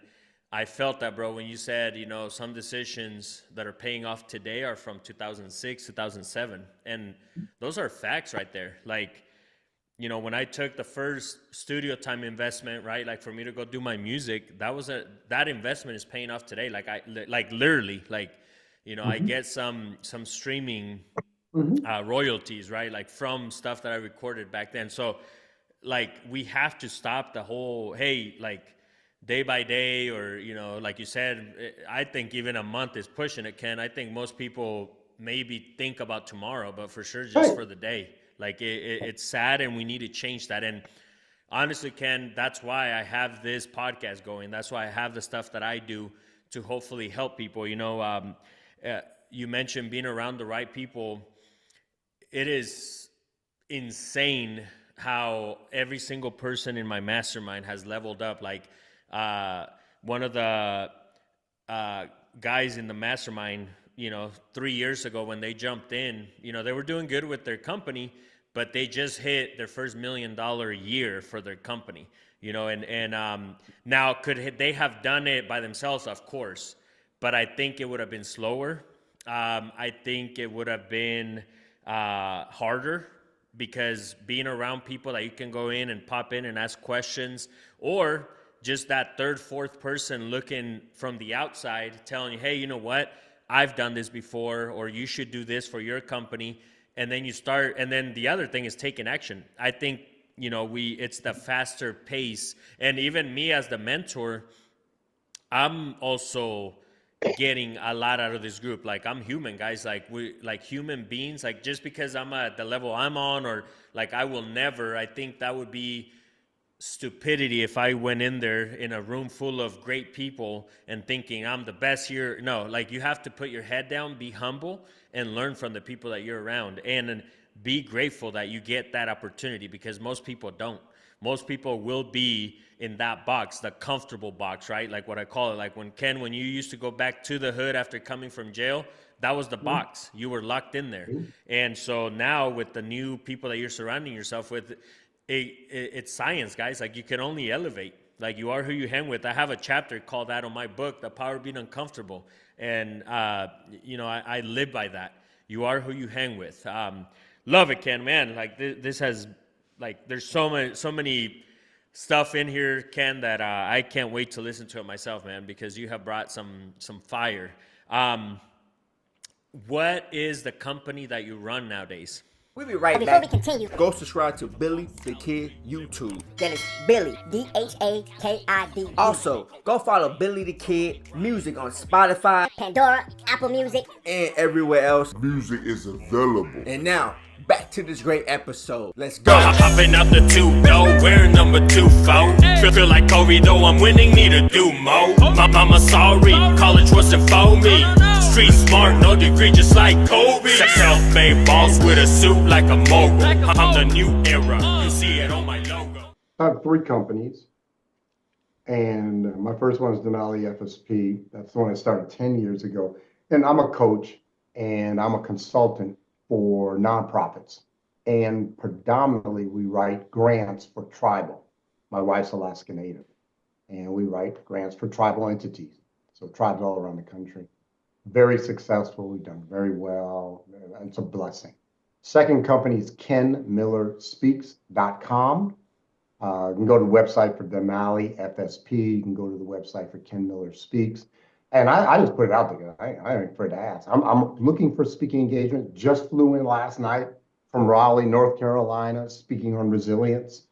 I felt that, bro, when you said, some decisions that are paying off today are from 2006, 2007. And those are facts right there. Like, when I took the first studio time investment, right? Like for me to go do my music, that investment is paying off today. Like literally, I get some streaming royalties, right? Like from stuff that I recorded back then. So like we have to stop the whole, hey, like day by day, or like you said, I think even a month is pushing it, Ken. I think most people maybe think about tomorrow, but for sure just for the day. Like it's sad, and we need to change that. And honestly, Ken, that's why I have this podcast going. That's why I have the stuff that I do to hopefully help people. You mentioned being around the right people. It is insane how every single person in my mastermind has leveled up. Like one of the guys in the mastermind, 3 years ago when they jumped in, they were doing good with their company, but they just hit their first $1 million year for their company, and now could they have done it by themselves? Of course, but I think it would have been slower. I think it would have been harder, because being around people that you can go in and pop in and ask questions, or just that third, fourth person looking from the outside telling you, hey, you know what, I've done this before, or you should do this for your company. And then you start, and then the other thing is taking action. I think, it's the faster pace. And even me as the mentor, I'm also getting a lot out of this group. Like I'm human, guys. Like we, like human beings, like just because I'm at the level I'm on, or like I will never, I think that would be stupidity if I went in there in a room full of great people and thinking I'm the best here. No, like you have to put your head down, be humble, and learn from the people that you're around, and be grateful that you get that opportunity, because most people don't. Most people will be in that box, the comfortable box, right? Like what I call it. Like when you used to go back to the hood after coming from jail, that was the box. You were locked in there. And so now with the new people that you're surrounding yourself with, it's science, guys. Like you can only elevate. Like you are who you hang with. I have a chapter called that on my book, The Power of Being Uncomfortable. And, I live by that. You are who you hang with. Love it, Ken, man. Like this has, like, there's so many stuff in here, Ken, that I can't wait to listen to it myself, man, because you have brought some fire. What is the company that you run nowadays? We'll be right back. Before we continue, go subscribe to Billy the Kidd YouTube. That is Billy DHA Kidd. Also, go follow Billy the Kidd Music on Spotify, Pandora, Apple Music, and everywhere else music is available. And now, back to this great episode. Let's go. Hopping out the two-door, wearing number 2-4. Feel like Kobe, though I'm winning, need to do more. My mama sorry, college wasn't for me. Street smart, no degree, just like Kobe. Self-made boss with a suit like a mogul. I'm the new era, you see it on my logo. I have 3 companies, and my first one is Denali FSP. That's the one I started 10 years ago. And I'm a coach, and I'm a consultant for nonprofits, and predominantly we write grants for tribal. My wife's Alaska Native, and we write grants for tribal entities, so tribes all around the country. Very successful. We've done very well. It's a blessing. Second company is KenMillerSpeaks.com. You can go to the website for Denali FSP. You can go to the website for Ken Miller Speaks. And I just put it out there. I ain't afraid to ask. I'm looking for speaking engagement. Just flew in last night from Raleigh, North Carolina, speaking on resilience.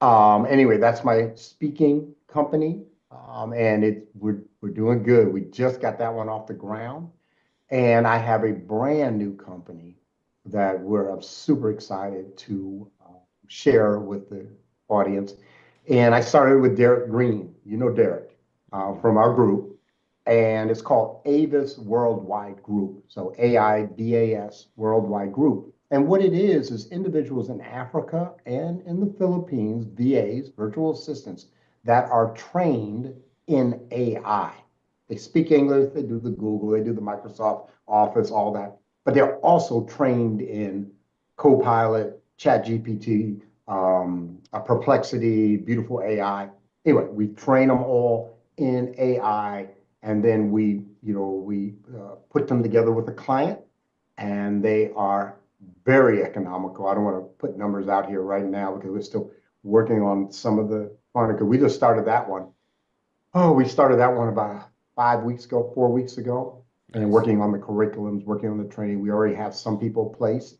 Anyway, that's my speaking company. And we're doing good. We just got that one off the ground. And I have a brand new company that I'm super excited to share with the audience. And I started with Derek Green, you know Derek, from our group, and it's called Avis Worldwide Group. So AIVAS Worldwide Group. And what it is individuals in Africa and in the Philippines, VAs, virtual assistants, that are trained in AI. They speak English, they do the Google, they do the Microsoft Office, all that, but they're also trained in Copilot, ChatGPT, a Perplexity, beautiful AI. Anyway, we train them all in AI, and then we put them together with a client, and they are very economical. I don't want to put numbers out here right now because we're still working on some of the fun. Because we just started that one. Oh, we started that one about 5 weeks ago, 4 weeks ago, and working on the curriculums, working on the training. We already have some people placed.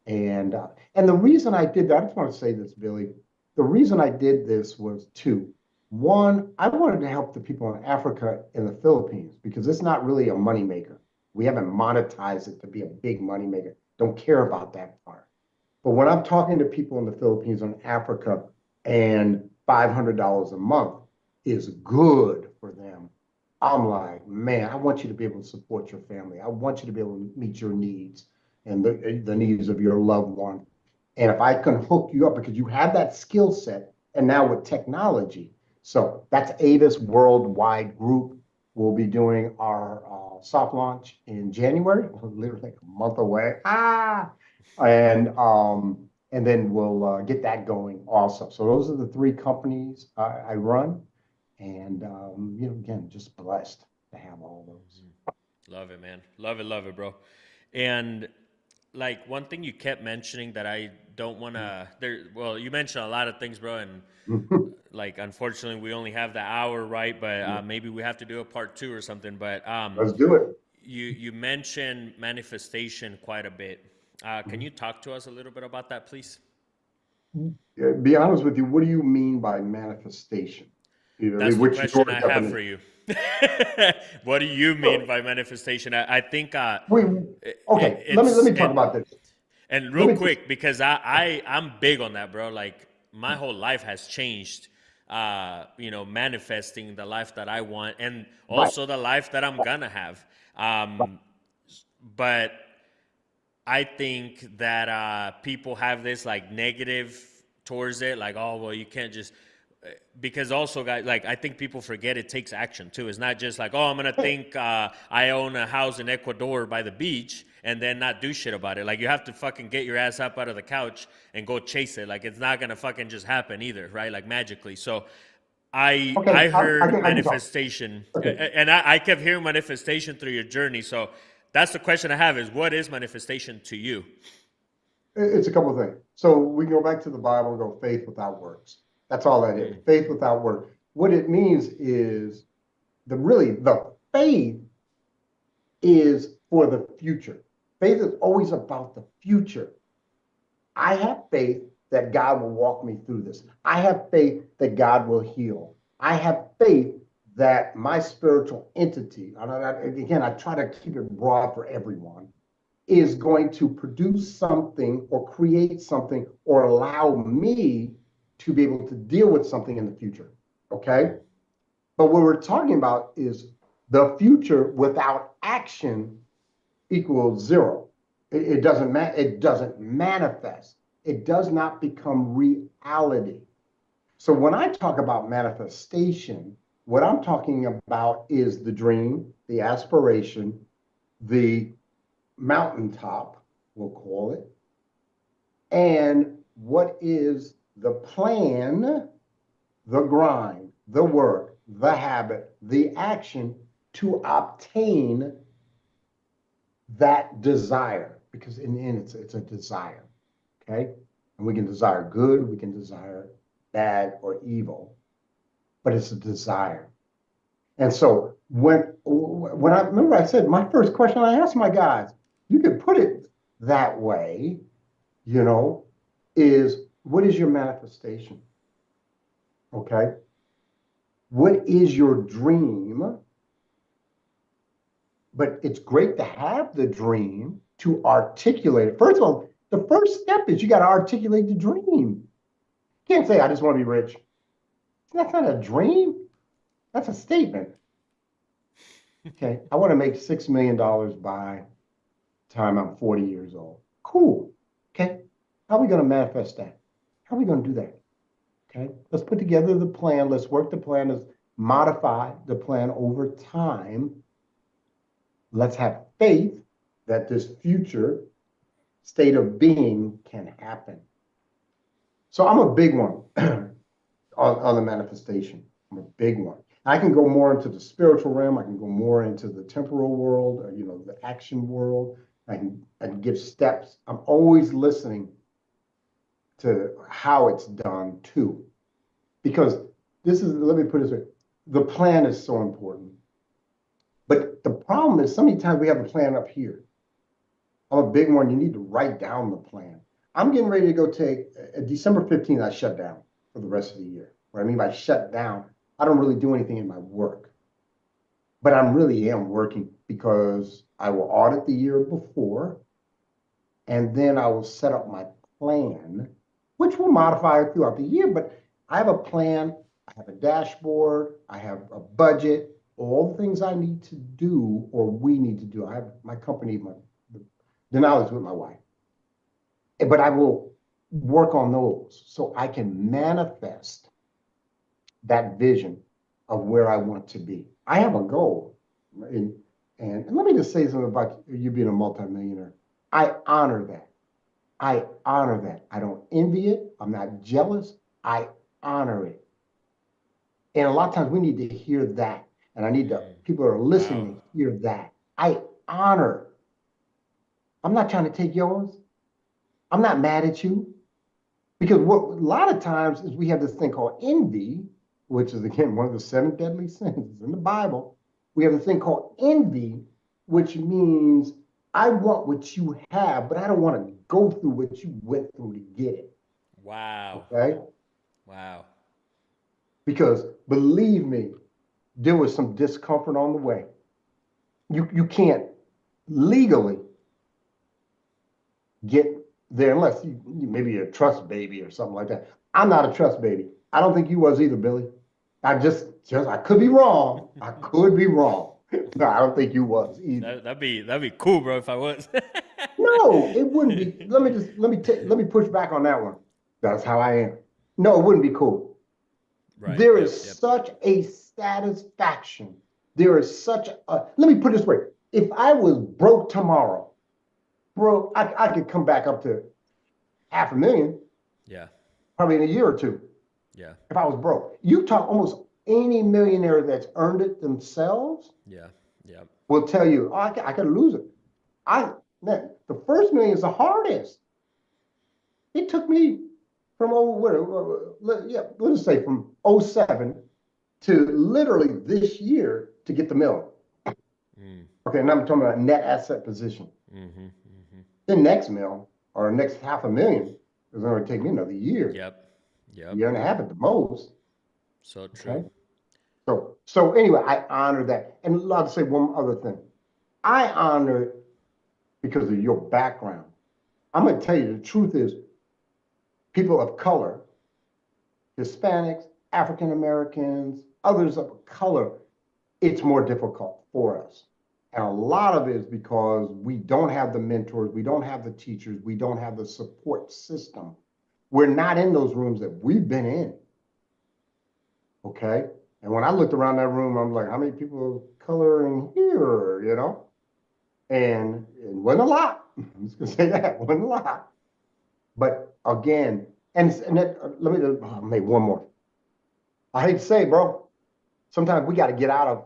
And the reason I did that, I just want to say this, Billy. The reason I did this was two. One, I wanted to help the people in Africa and the Philippines because it's not really a moneymaker. We haven't monetized it to be a big moneymaker. Don't care about that part. But when I'm talking to people in the Philippines and Africa, and $500 a month is good for them, I'm like, man, I want you to be able to support your family. I want you to be able to meet your needs and the needs of your loved one. And if I can hook you up because you have that skill set, and now with technology. So that's Avis Worldwide Group. We'll be doing our soft launch in January, literally like a month away. And then we'll get that going also. So those are the three companies I run. And, again, just blessed to have all those. Love it, man. Love it, bro. And like one thing you kept mentioning that I don't want to, well, you mentioned a lot of things, bro. And like, unfortunately, we only have the hour, right? But maybe we have to do a part 2 or something. But Let's do it. you mentioned manifestation quite a bit. Can you talk to us a little bit about that, please? Be honest with you, what do you mean by manifestation? That's the question I have for you. What do you mean So, by manifestation? I think okay, let me talk about this. And real quick, because I'm big on that, bro. Like my whole life has changed. Manifesting the life that I want, and also the life that I'm gonna have. But I think that people have this like negative towards it, like, oh well, you can't just. Because also, guys, like I think people forget it takes action too. It's not just like, oh, I'm gonna think I own a house in Ecuador by the beach and then not do shit about it. Like you have to fucking get your ass up out of the couch and go chase it. Like it's not gonna fucking just happen either, right? Like magically. So I heard manifestation, and I kept hearing manifestation through your journey. So that's the question I have: is what is manifestation to you? It's a couple of things. So we go back to the Bible and go faith without works. That's all that is. Faith without work. What it means is the faith is for the future. Faith is always about the future. I have faith that God will walk me through this. I have faith that God will heal. I have faith that my spiritual entity, again, I try to keep it broad for everyone, is going to produce something or create something or allow me to be able to deal with something in the future, okay? But what we're talking about is the future without action equals zero. It doesn't manifest. It does not become reality. So when I talk about manifestation, what I'm talking about is the dream, the aspiration, the mountaintop, we'll call it, and what is the plan, the grind, the work, the habit, the action to obtain that desire. Because in the end, it's a desire, okay? And we can desire good, we can desire bad or evil, but it's a desire. And so when I remember, I said my first question I asked my guys, you could put it that way, is what is your manifestation? Okay. What is your dream? But it's great to have the dream, to articulate it. First of all, the first step is you got to articulate the dream. You can't say, I just want to be rich. That's not a dream. That's a statement. Okay, I want to make $6 million by the time I'm 40 years old. Cool. Okay, how are we going to manifest that? How are we going to do that? Okay, let's put together the plan. Let's work the plan. Let's modify the plan over time. Let's have faith that this future state of being can happen. So I'm a big one on the manifestation. I'm a big one. I can go more into the spiritual realm. I can go more into the temporal world, or, the action world. I can give steps. I'm always listening to how it's done too. Because let me put it this way, the plan is so important. But the problem is, so many times we have a plan up here. I'm a big one. You need to write down the plan. I'm getting ready to go take December 15th. I shut down for the rest of the year. What I mean by shut down, I don't really do anything in my work, but I really am working, because I will audit the year before, and then I will set up my plan, which will modify throughout the year. But I have a plan. I have a dashboard. I have a budget. All the things I need to do, or we need to do. I have my company, the knowledge with my wife. But I will work on those so I can manifest that vision of where I want to be. I have a goal. And let me just say something about you being a multimillionaire. I honor that. I honor that. I don't envy it. I'm not jealous. I honor it. And a lot of times we need to hear that. And I need people that are listening to hear that. I honor. I'm not trying to take yours. I'm not mad at you. Because what a lot of times is we have this thing called envy, which is, again, one of the 7 deadly sins in the Bible. We have this thing called envy, which means I want what you have, but I don't want to go through what you went through to get it. Wow. Okay? Wow. Because believe me, there was some discomfort on the way. You can't legally get there unless you maybe a trust baby or something like that. I'm not a trust baby. I don't think you was either, Billy. I could be wrong. I could be wrong. No, I don't think you was either. That'd be cool, bro, if I was. No, it wouldn't be. Let me push back on that one. That's how I am. No, it wouldn't be cool. Right. There is such a satisfaction. There is such a, let me put it this way. If I was broke tomorrow, bro, I could come back up to $500,000. Yeah. Probably in a year or two. Yeah. If I was broke. You talk almost any millionaire that's earned it themselves. Yeah. Yeah. Will tell you, oh, I could lose it. Man, the first million is the hardest. It took me from let's say from 07 to literally this year to get the million. Okay, and I'm talking about net asset position. The next million or next $500,000 is going to take me another year. Yep. Year and a half at the most. So true. Okay? So anyway, I honor that. And I'll say one other thing. I honor it because of your background. I'm going to tell you the truth is, people of color, Hispanics, African Americans, others of color, it's more difficult for us. And a lot of it is because we don't have the mentors, we don't have the teachers, we don't have the support system. We're not in those rooms that we've been in. Okay? And when I looked around that room, I'm like, how many people of color in here, And it wasn't a lot. I'm just going to say that. It wasn't a lot. But again, and that, let me make one more. I hate to say, bro, sometimes we got to get out of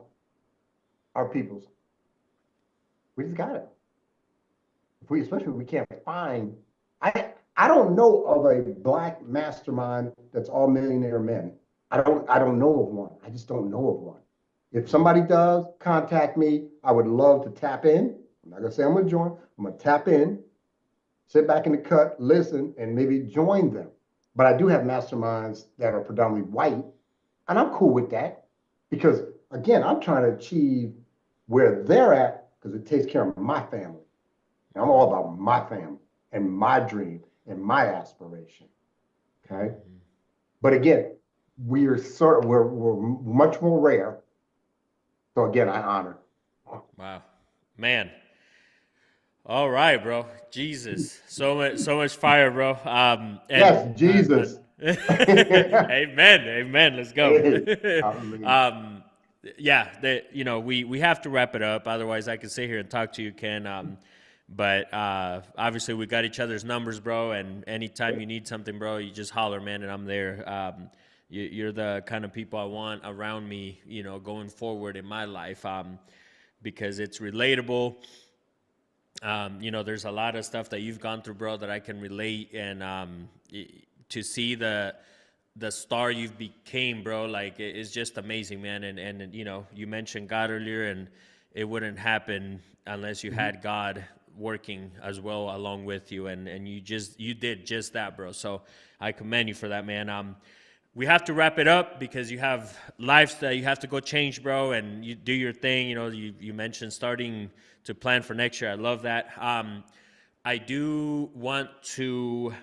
our peoples. We just got it. Especially if we can't find, I don't know of a Black mastermind that's all millionaire men. I don't know of one. I just don't know of one. If somebody does, contact me. I would love to tap in. I'm not gonna say I'm gonna join. I'm gonna tap in, sit back in the cut, listen, and maybe join them. But I do have masterminds that are predominantly white, and I'm cool with that. Because again, I'm trying to achieve where they're at because it takes care of my family. And I'm all about my family and my dream and my aspiration. Okay. But again, we're much more rare. So again, I honor. Wow, man. All right, bro. Jesus, so much fire, bro. Yes, Jesus. Amen, amen. Let's go. Hallelujah. Yeah, we have to wrap it up. Otherwise, I could sit here and talk to you, Ken. But obviously, we got each other's numbers, bro. And anytime you need something, bro, you just holler, man, and I'm there. You're the kind of people I want around me, going forward in my life, because it's relatable. There's a lot of stuff that you've gone through, bro, that I can relate, and to see the star you've became, bro, like it's just amazing, man. And you mentioned God earlier, and it wouldn't happen unless you had God working as well along with you, and you did just that, bro. So I commend you for that, man. We have to wrap it up because you have lives that you have to go change, bro, and you do your thing. You mentioned starting to plan for next year. I love that. I do want to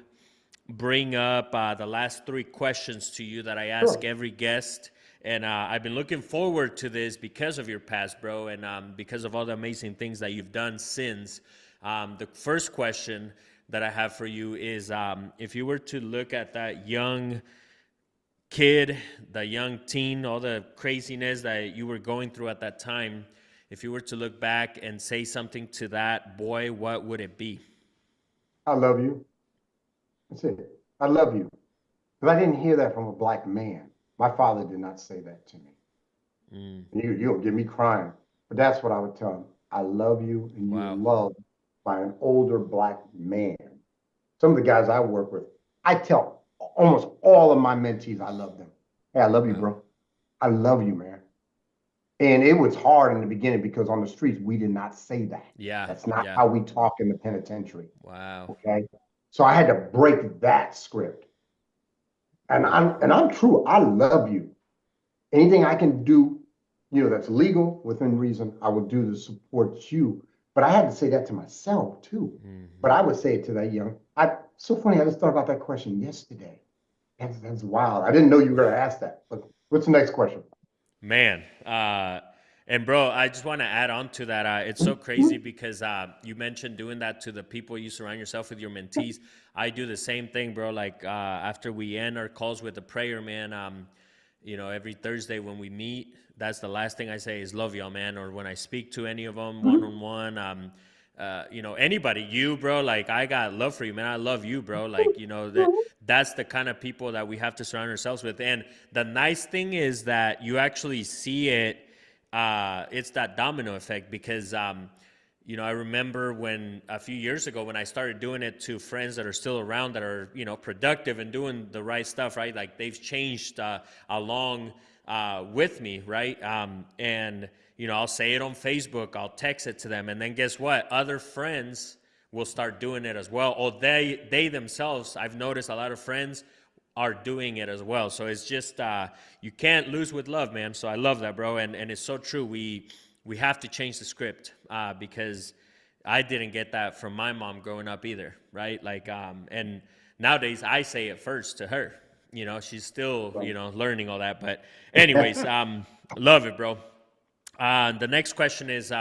bring up the last 3 questions to you that I ask every guest. And I've been looking forward to this because of your past, bro, and because of all the amazing things that you've done since. The first question that I have for you is, if you were to look at that young kid, the young teen, all the craziness that you were going through at that time, if you were to look back and say something to that boy, what would it be? I love you. That's it. I love you. Because I didn't hear that from a black man. My father did not say that to me. You'll get me crying. But that's what I would tell him. I love you, and you're loved by an older black man. Some of the guys I work with, I tell almost all of my mentees I love them. Hey, I love you, bro. I love you, man. And it was hard in the beginning because on the streets, we did not say that. Yeah. That's not how we talk in the penitentiary. Wow. Okay. So I had to break that script. And I'm true. I love you. Anything I can do, that's legal within reason, I will do to support you. But I had to say that to myself too. But I would say it to that young. So funny. I just thought about that question yesterday. That's wild. I didn't know you were going to ask that. But what's the next question? Man, and bro, I just want to add on to that. It's so crazy because you mentioned doing that to the people you surround yourself with, your mentees. I do the same thing, bro. Like after we end our calls with a prayer, man, every Thursday when we meet, that's the last thing I say is love y'all, man. Or when I speak to any of them one-on-one, anybody, you, bro, like I got love for you, man. I love you, bro. Like, that's the kind of people that we have to surround ourselves with. And the nice thing is that you actually see it. It's that domino effect because, I remember when a few years ago when I started doing it to friends that are still around that are, productive and doing the right stuff, right? Like they've changed along with me, right? And I'll say it on Facebook, I'll text it to them, and then guess what? Other friends will start doing it as well. Or they themselves, I've noticed a lot of friends are doing it as well. So it's just, you can't lose with love, man. So I love that, bro. And it's so true. We have to change the script because I didn't get that from my mom growing up either, right? Like, and nowadays I say it first to her. She's still, learning all that. But anyways, love it, bro. The next question is,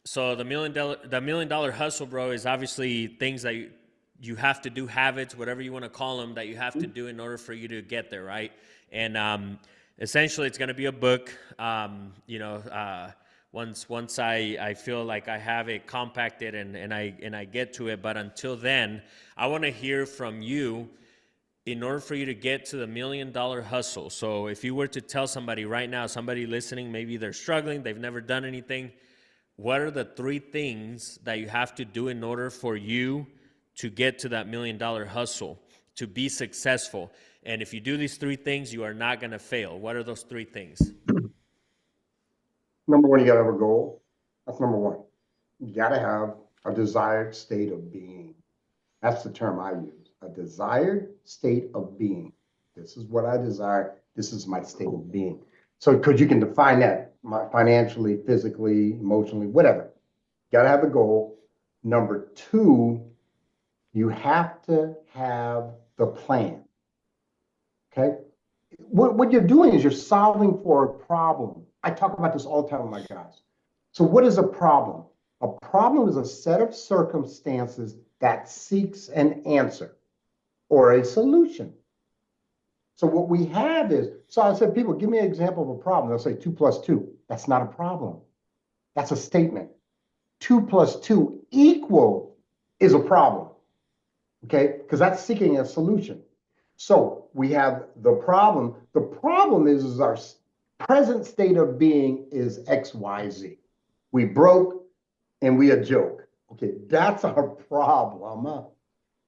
so the $1 million hustle, bro, is obviously things that you have to do, habits, whatever you want to call them, that you have to do in order for you to get there, right? And essentially, it's going to be a book. Once I feel like I have it compacted and I get to it, but until then, I want to hear from you. In order for you to get to the $1 million hustle. So if you were to tell somebody right now, somebody listening, maybe they're struggling, they've never done anything, what are the 3 things that you have to do in order for you to get to that $1 million hustle, to be successful? And if you do these 3 things, you are not going to fail. What are those 3 things? Number one, you got to have a goal. That's number one. You got to have a desired state of being. That's the term I use. A desired state of being. This is what I desire. This is my state of being. So, because you can define that financially, physically, emotionally, whatever. Got to have the goal. Number two, you have to have the plan. Okay. What you're doing is you're solving for a problem. I talk about this all the time with my guys. So, what is a problem? A problem is a set of circumstances that seeks an answer or a solution. So what we have is, so I said, people, give me an example of a problem. They'll say 2 plus 2. That's not a problem. That's a statement. 2 plus 2 equal is a problem. Okay? Because that's seeking a solution. So we have the problem. The problem is our present state of being is XYZ. We broke and we a joke. Okay, that's our problem.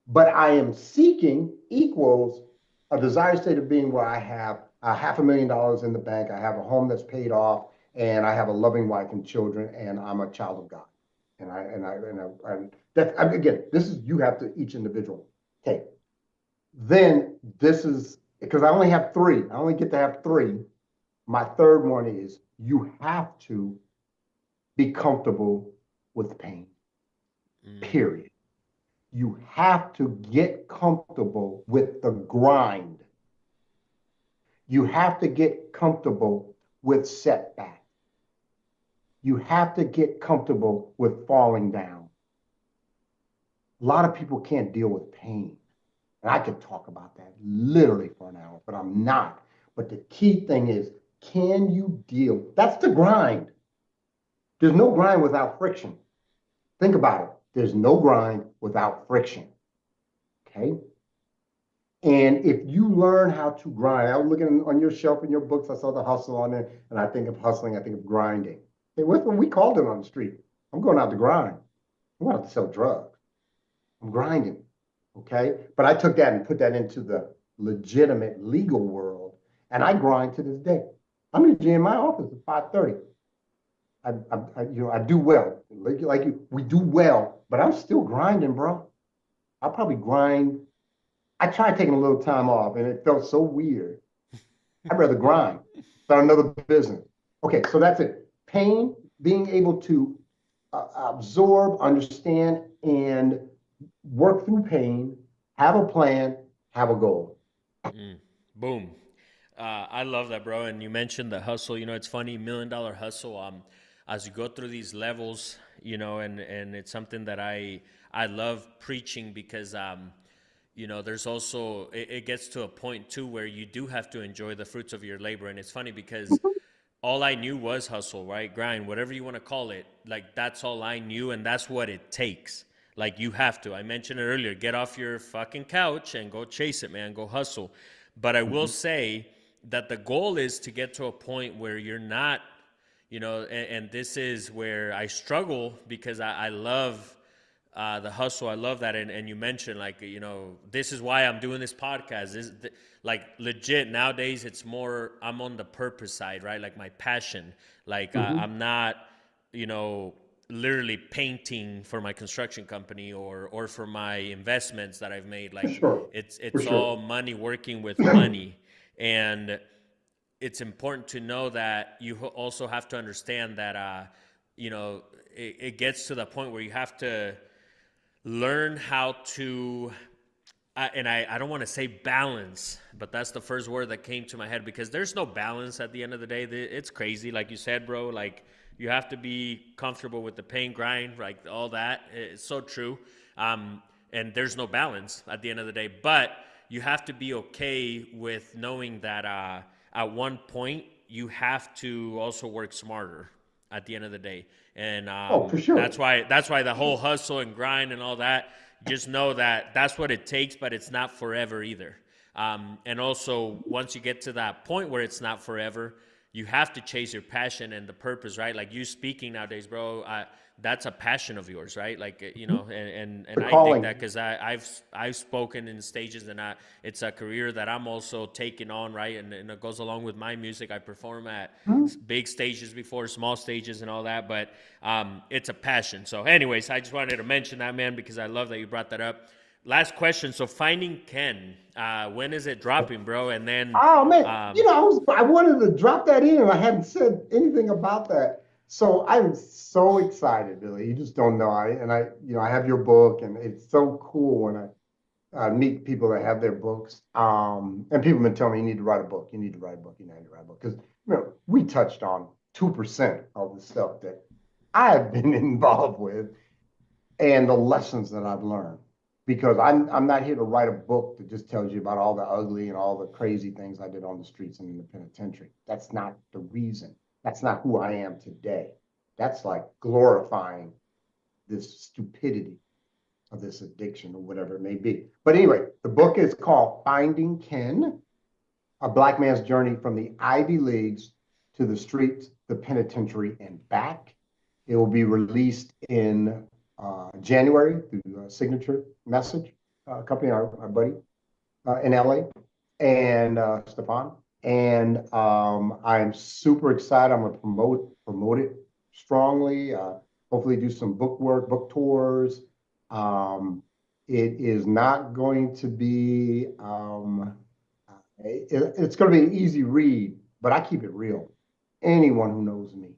But I am seeking equals a desired state of being where I have $500,000 in the bank, I have a home that's paid off, and I have a loving wife and children, and I'm a child of God. Again, this is, you have to, each individual. Okay. Then this is, because I only have three, I only get to have three. My third one is you have to be comfortable with pain, period. You have to get comfortable with the grind. You have to get comfortable with setback. You have to get comfortable with falling down. A lot of people can't deal with pain. And I could talk about that literally for an hour, but I'm not. But the key thing is, can you deal? That's the grind. There's no grind without friction. Think about it. There's no grind without friction. Okay? And if you learn how to grind, I was looking on your shelf in your books, I saw the hustle on there, and I think of hustling, I think of grinding. Hey, what we called it on the street? I'm going out to grind. I'm going out to sell drugs. I'm grinding. Okay? But I took that and put that into the legitimate legal world, and I grind to this day. I'm in my office at 5:30. I do well. Like you, we do well, but I'm still grinding, bro. I probably grind. I tried taking a little time off, and it felt so weird. I'd rather grind, start another business. Okay, so that's it. Pain, being able to absorb, understand, and work through pain, have a plan, have a goal. Boom. I love that, bro. And you mentioned the hustle. You know, it's funny, $1 Million Hustle. As you go through these levels, you know, and it's something that I love preaching because, you know, there's also, it gets to a point too where you do have to enjoy the fruits of your labor. And it's funny because all I knew was hustle, right? Grind, whatever you want to call it. Like, that's all I knew, and that's what it takes. Like, you have to. I mentioned it earlier. Get off your fucking couch and go chase it, man. Go hustle. But I will say that the goal is to get to a point where you're not, you know, and this is where I struggle because I love the hustle. I love that. And you mentioned, like, you know, this is why I'm doing this podcast. Like, legit, nowadays, it's more, I'm on the purpose side, right? Like, my passion. Like, I'm not, you know, literally painting for my construction company or for my investments that I've made. Like, it's all money working with money. And it's important to know that you also have to understand that, you know, it gets to the point where you have to learn how to, and I don't want to say balance, but that's the first word that came to my head because there's no balance at the end of the day. It's crazy. Like you said, bro, like you have to be comfortable with the pain, grind, like all that. It's so true. And there's no balance at the end of the day, but you have to be okay with knowing that at one point you have to also work smarter at the end of the day. And for sure. That's why the whole hustle and grind and all that, just know that that's what it takes, but it's not forever either. And also, once you get to that point where it's not forever, you have to chase your passion and the purpose, right? Like you speaking nowadays, bro, that's a passion of yours, right? Like, you know, and I think that because I've spoken in stages and it's a career that I'm also taking on, right? And it goes along with my music. I perform at big stages before, small stages and all that, but it's a passion. So anyways, I just wanted to mention that, man, because I love that you brought that up. last question. So Finding Ken, when is it dropping, bro? And then, Oh man, I wanted to drop that in and I hadn't said anything about that. So I'm so excited, Billy. You just don't know. I have your book and it's so cool when I meet people that have their books. And people have been telling me you need to write a book. You need to write a book. You need to write a book. Because we touched on 2% of the stuff that I've been involved with and the lessons that I've learned. Because I'm not here to write a book that just tells you about all the ugly and all the crazy things I did on the streets and in the penitentiary. That's not the reason. That's not who I am today. That's like glorifying this stupidity of this addiction or whatever it may be. But anyway, the book is called Finding Ken, A Black Man's Journey from the Ivy Leagues to the Streets, the Penitentiary, and Back. It will be released in January through Signature Message company, our buddy in LA, and Stefan. And I'm super excited. I'm going to promote it strongly. Hopefully do some book work, book tours. It is not going to be, it's going to be an easy read, but I keep it real. Anyone who knows me,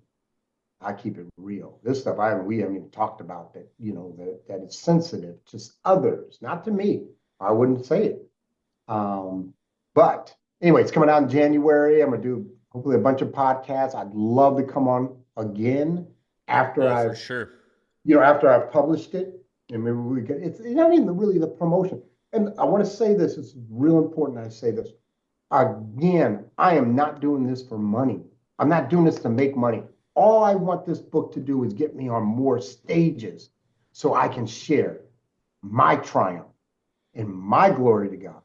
I keep it real. This stuff we haven't even talked about that, that it's sensitive to others, not to me. I wouldn't say it. But anyway, it's coming out in January. I'm going to do hopefully a bunch of podcasts. I'd love to come on again after after I've published it. And maybe we get, it's not even really the promotion. And I want to say this, it's real important I say this. Again, I am not doing this for money. I'm not doing this to make money. All I want this book to do is get me on more stages so I can share my triumph and my glory to God.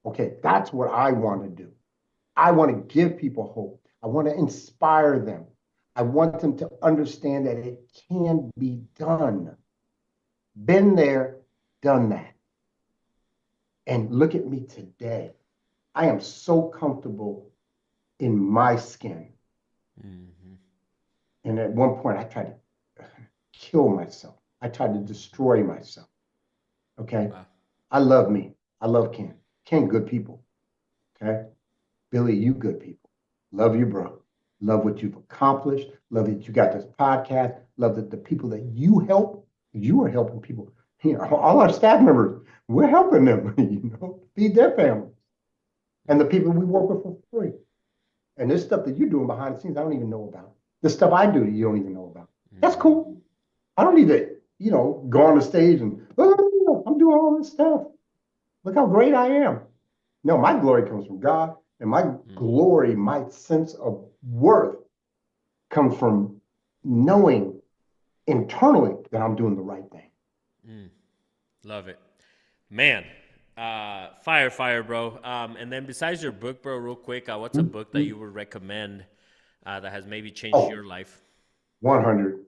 Okay, that's what I want to do. I want to give people hope. I want to inspire them. I want them to understand that it can be done. Been there, done that. And look at me today. I am so comfortable in my skin. Mm-hmm. And at one point, I tried to kill myself. I tried to destroy myself. Okay? Wow. I love me. I love Ken. Ken, good people. Okay? Billy, you good people. Love you, bro. Love what you've accomplished. Love that you got this podcast. Love that the people that you help, you are helping people. All our staff members, we're helping them, feed their families. And the people we work with for free. And this stuff that you're doing behind the scenes, I don't even know about. The stuff I do that you don't even know about. That's cool. I don't need to, go on the stage and, I'm doing all this stuff. Look how great I am. No, my glory comes from God. And my glory, my sense of worth comes from knowing internally that I'm doing the right thing. Love it. Man, fire, bro. And then besides your book, bro, real quick, what's a book that you would recommend that has maybe changed your life? 100.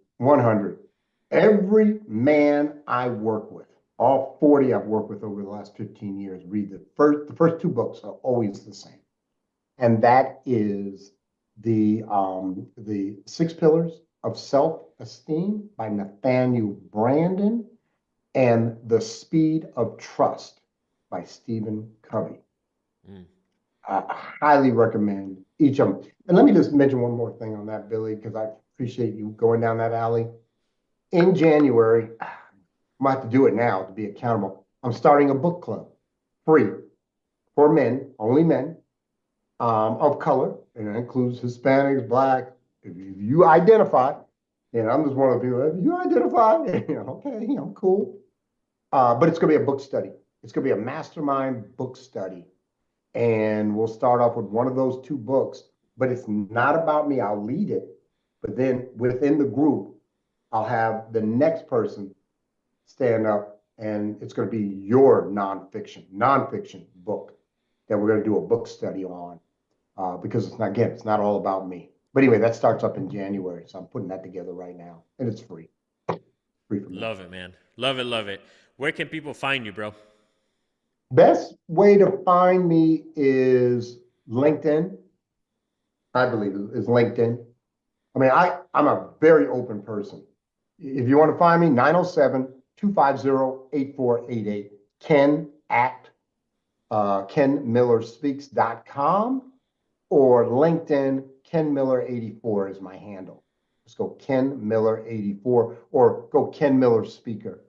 Every man I work with, all 40 I've worked with over the last 15 years, read the first two books are always the same. And that is the 6 Pillars of Self-Esteem by Nathaniel Brandon and The Speed of Trust by Stephen Covey. I highly recommend each of them. And let me just mention one more thing on that, Billy, because I appreciate you going down that alley. In January, I might have to do it now to be accountable. I'm starting a book club, free, for men, only men, of color, and it includes Hispanics, Black. If you identify, and I'm just one of the people, if you identify, okay, I'm cool. But it's going to be a book study. It's going to be a mastermind book study. And we'll start off with one of those 2 books, but it's not about me. I'll lead it. But then within the group, I'll have the next person stand up, and it's going to be your nonfiction book that we're going to do a book study on. Because it's not all about me. But anyway, that starts up in January. So I'm putting that together right now. And it's free. Free for me. Love it, man. Love it. Where can people find you, bro? Best way to find me is LinkedIn. I believe is LinkedIn. I mean, I'm a very open person. If you want to find me, 907-250-8488. Ken at KenMillerSpeaks.com, or LinkedIn, Ken Miller 84 is my handle. Just go Ken Miller 84 or go Ken Miller Speaker,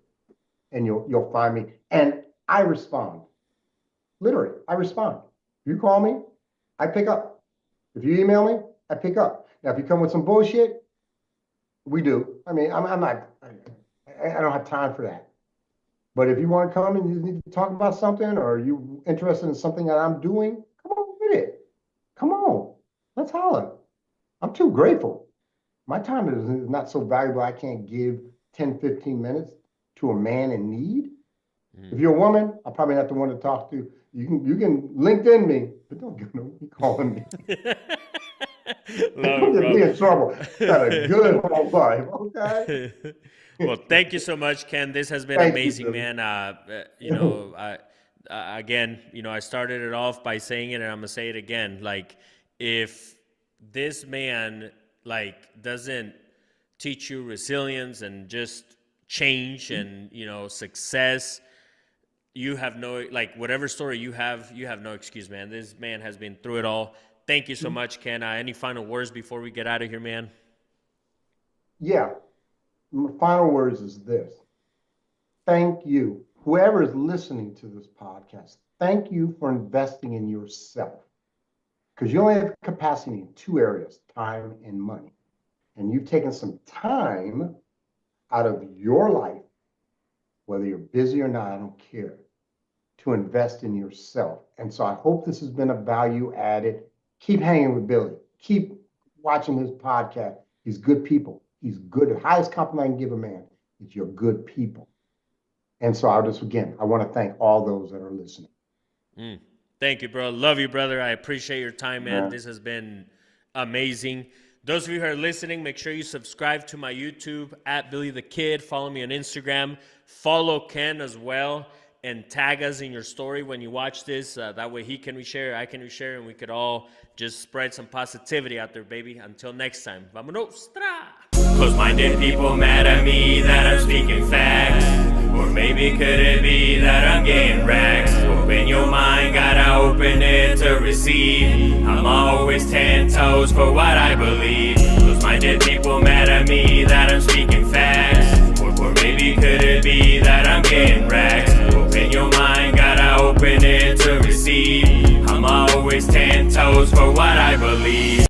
and you'll find me. And I respond. Literally, I respond. If you call me, I pick up. If you email me, I pick up. Now, if you come with some bullshit, we do. I mean, I don't have time for that. But if you want to come and you need to talk about something, or you interested in something that I'm doing, come on with it. Come on. Let's holler. I'm too grateful. My time is not so valuable I can't give 10, 15 minutes to a man in need. If you're a woman, I'm probably not the one to talk to. You can LinkedIn me, but don't be calling me. Don't get me in trouble. Got a good home life, okay? Well, thank you so much, Ken. This has been amazing, man. Again, I started it off by saying it, and I'm gonna say it again. Like, if this man doesn't teach you resilience and just change and success, you have no, whatever story you have no excuse, man. This man has been through it all. Thank you so much, Ken. Any final words before we get out of here, man? Yeah. My final words is this. Thank you. Whoever is listening to this podcast, thank you for investing in yourself. Because you only have capacity in two areas, time and money. And you've taken some time out of your life, whether you're busy or not, I don't care, to invest in yourself. And so I hope this has been a value added. Keep hanging with Billy. Keep watching his podcast. He's good people. He's good. The highest compliment I can give a man is you're good people. And so I want to thank all those that are listening. Thank you, bro. Love you, brother. I appreciate your time, man. Yeah. This has been amazing. Those of you who are listening, make sure you subscribe to my YouTube at Billy the Kidd. Follow me on Instagram. Follow Ken as well. And tag us in your story when you watch this. That way he can reshare, I can reshare, and we could all just spread some positivity out there, baby. Until next time. Vamonos. Close-minded people mad at me that I'm speaking facts. Or maybe could it be that I'm getting racks? Open your mind, gotta open it to receive. I'm always 10 toes for what I believe. Close-minded people mad at me that I'm speaking facts. Or maybe could it be that I'm getting racks? Open your mind, gotta open it to receive. I'm always 10 toes for what I believe.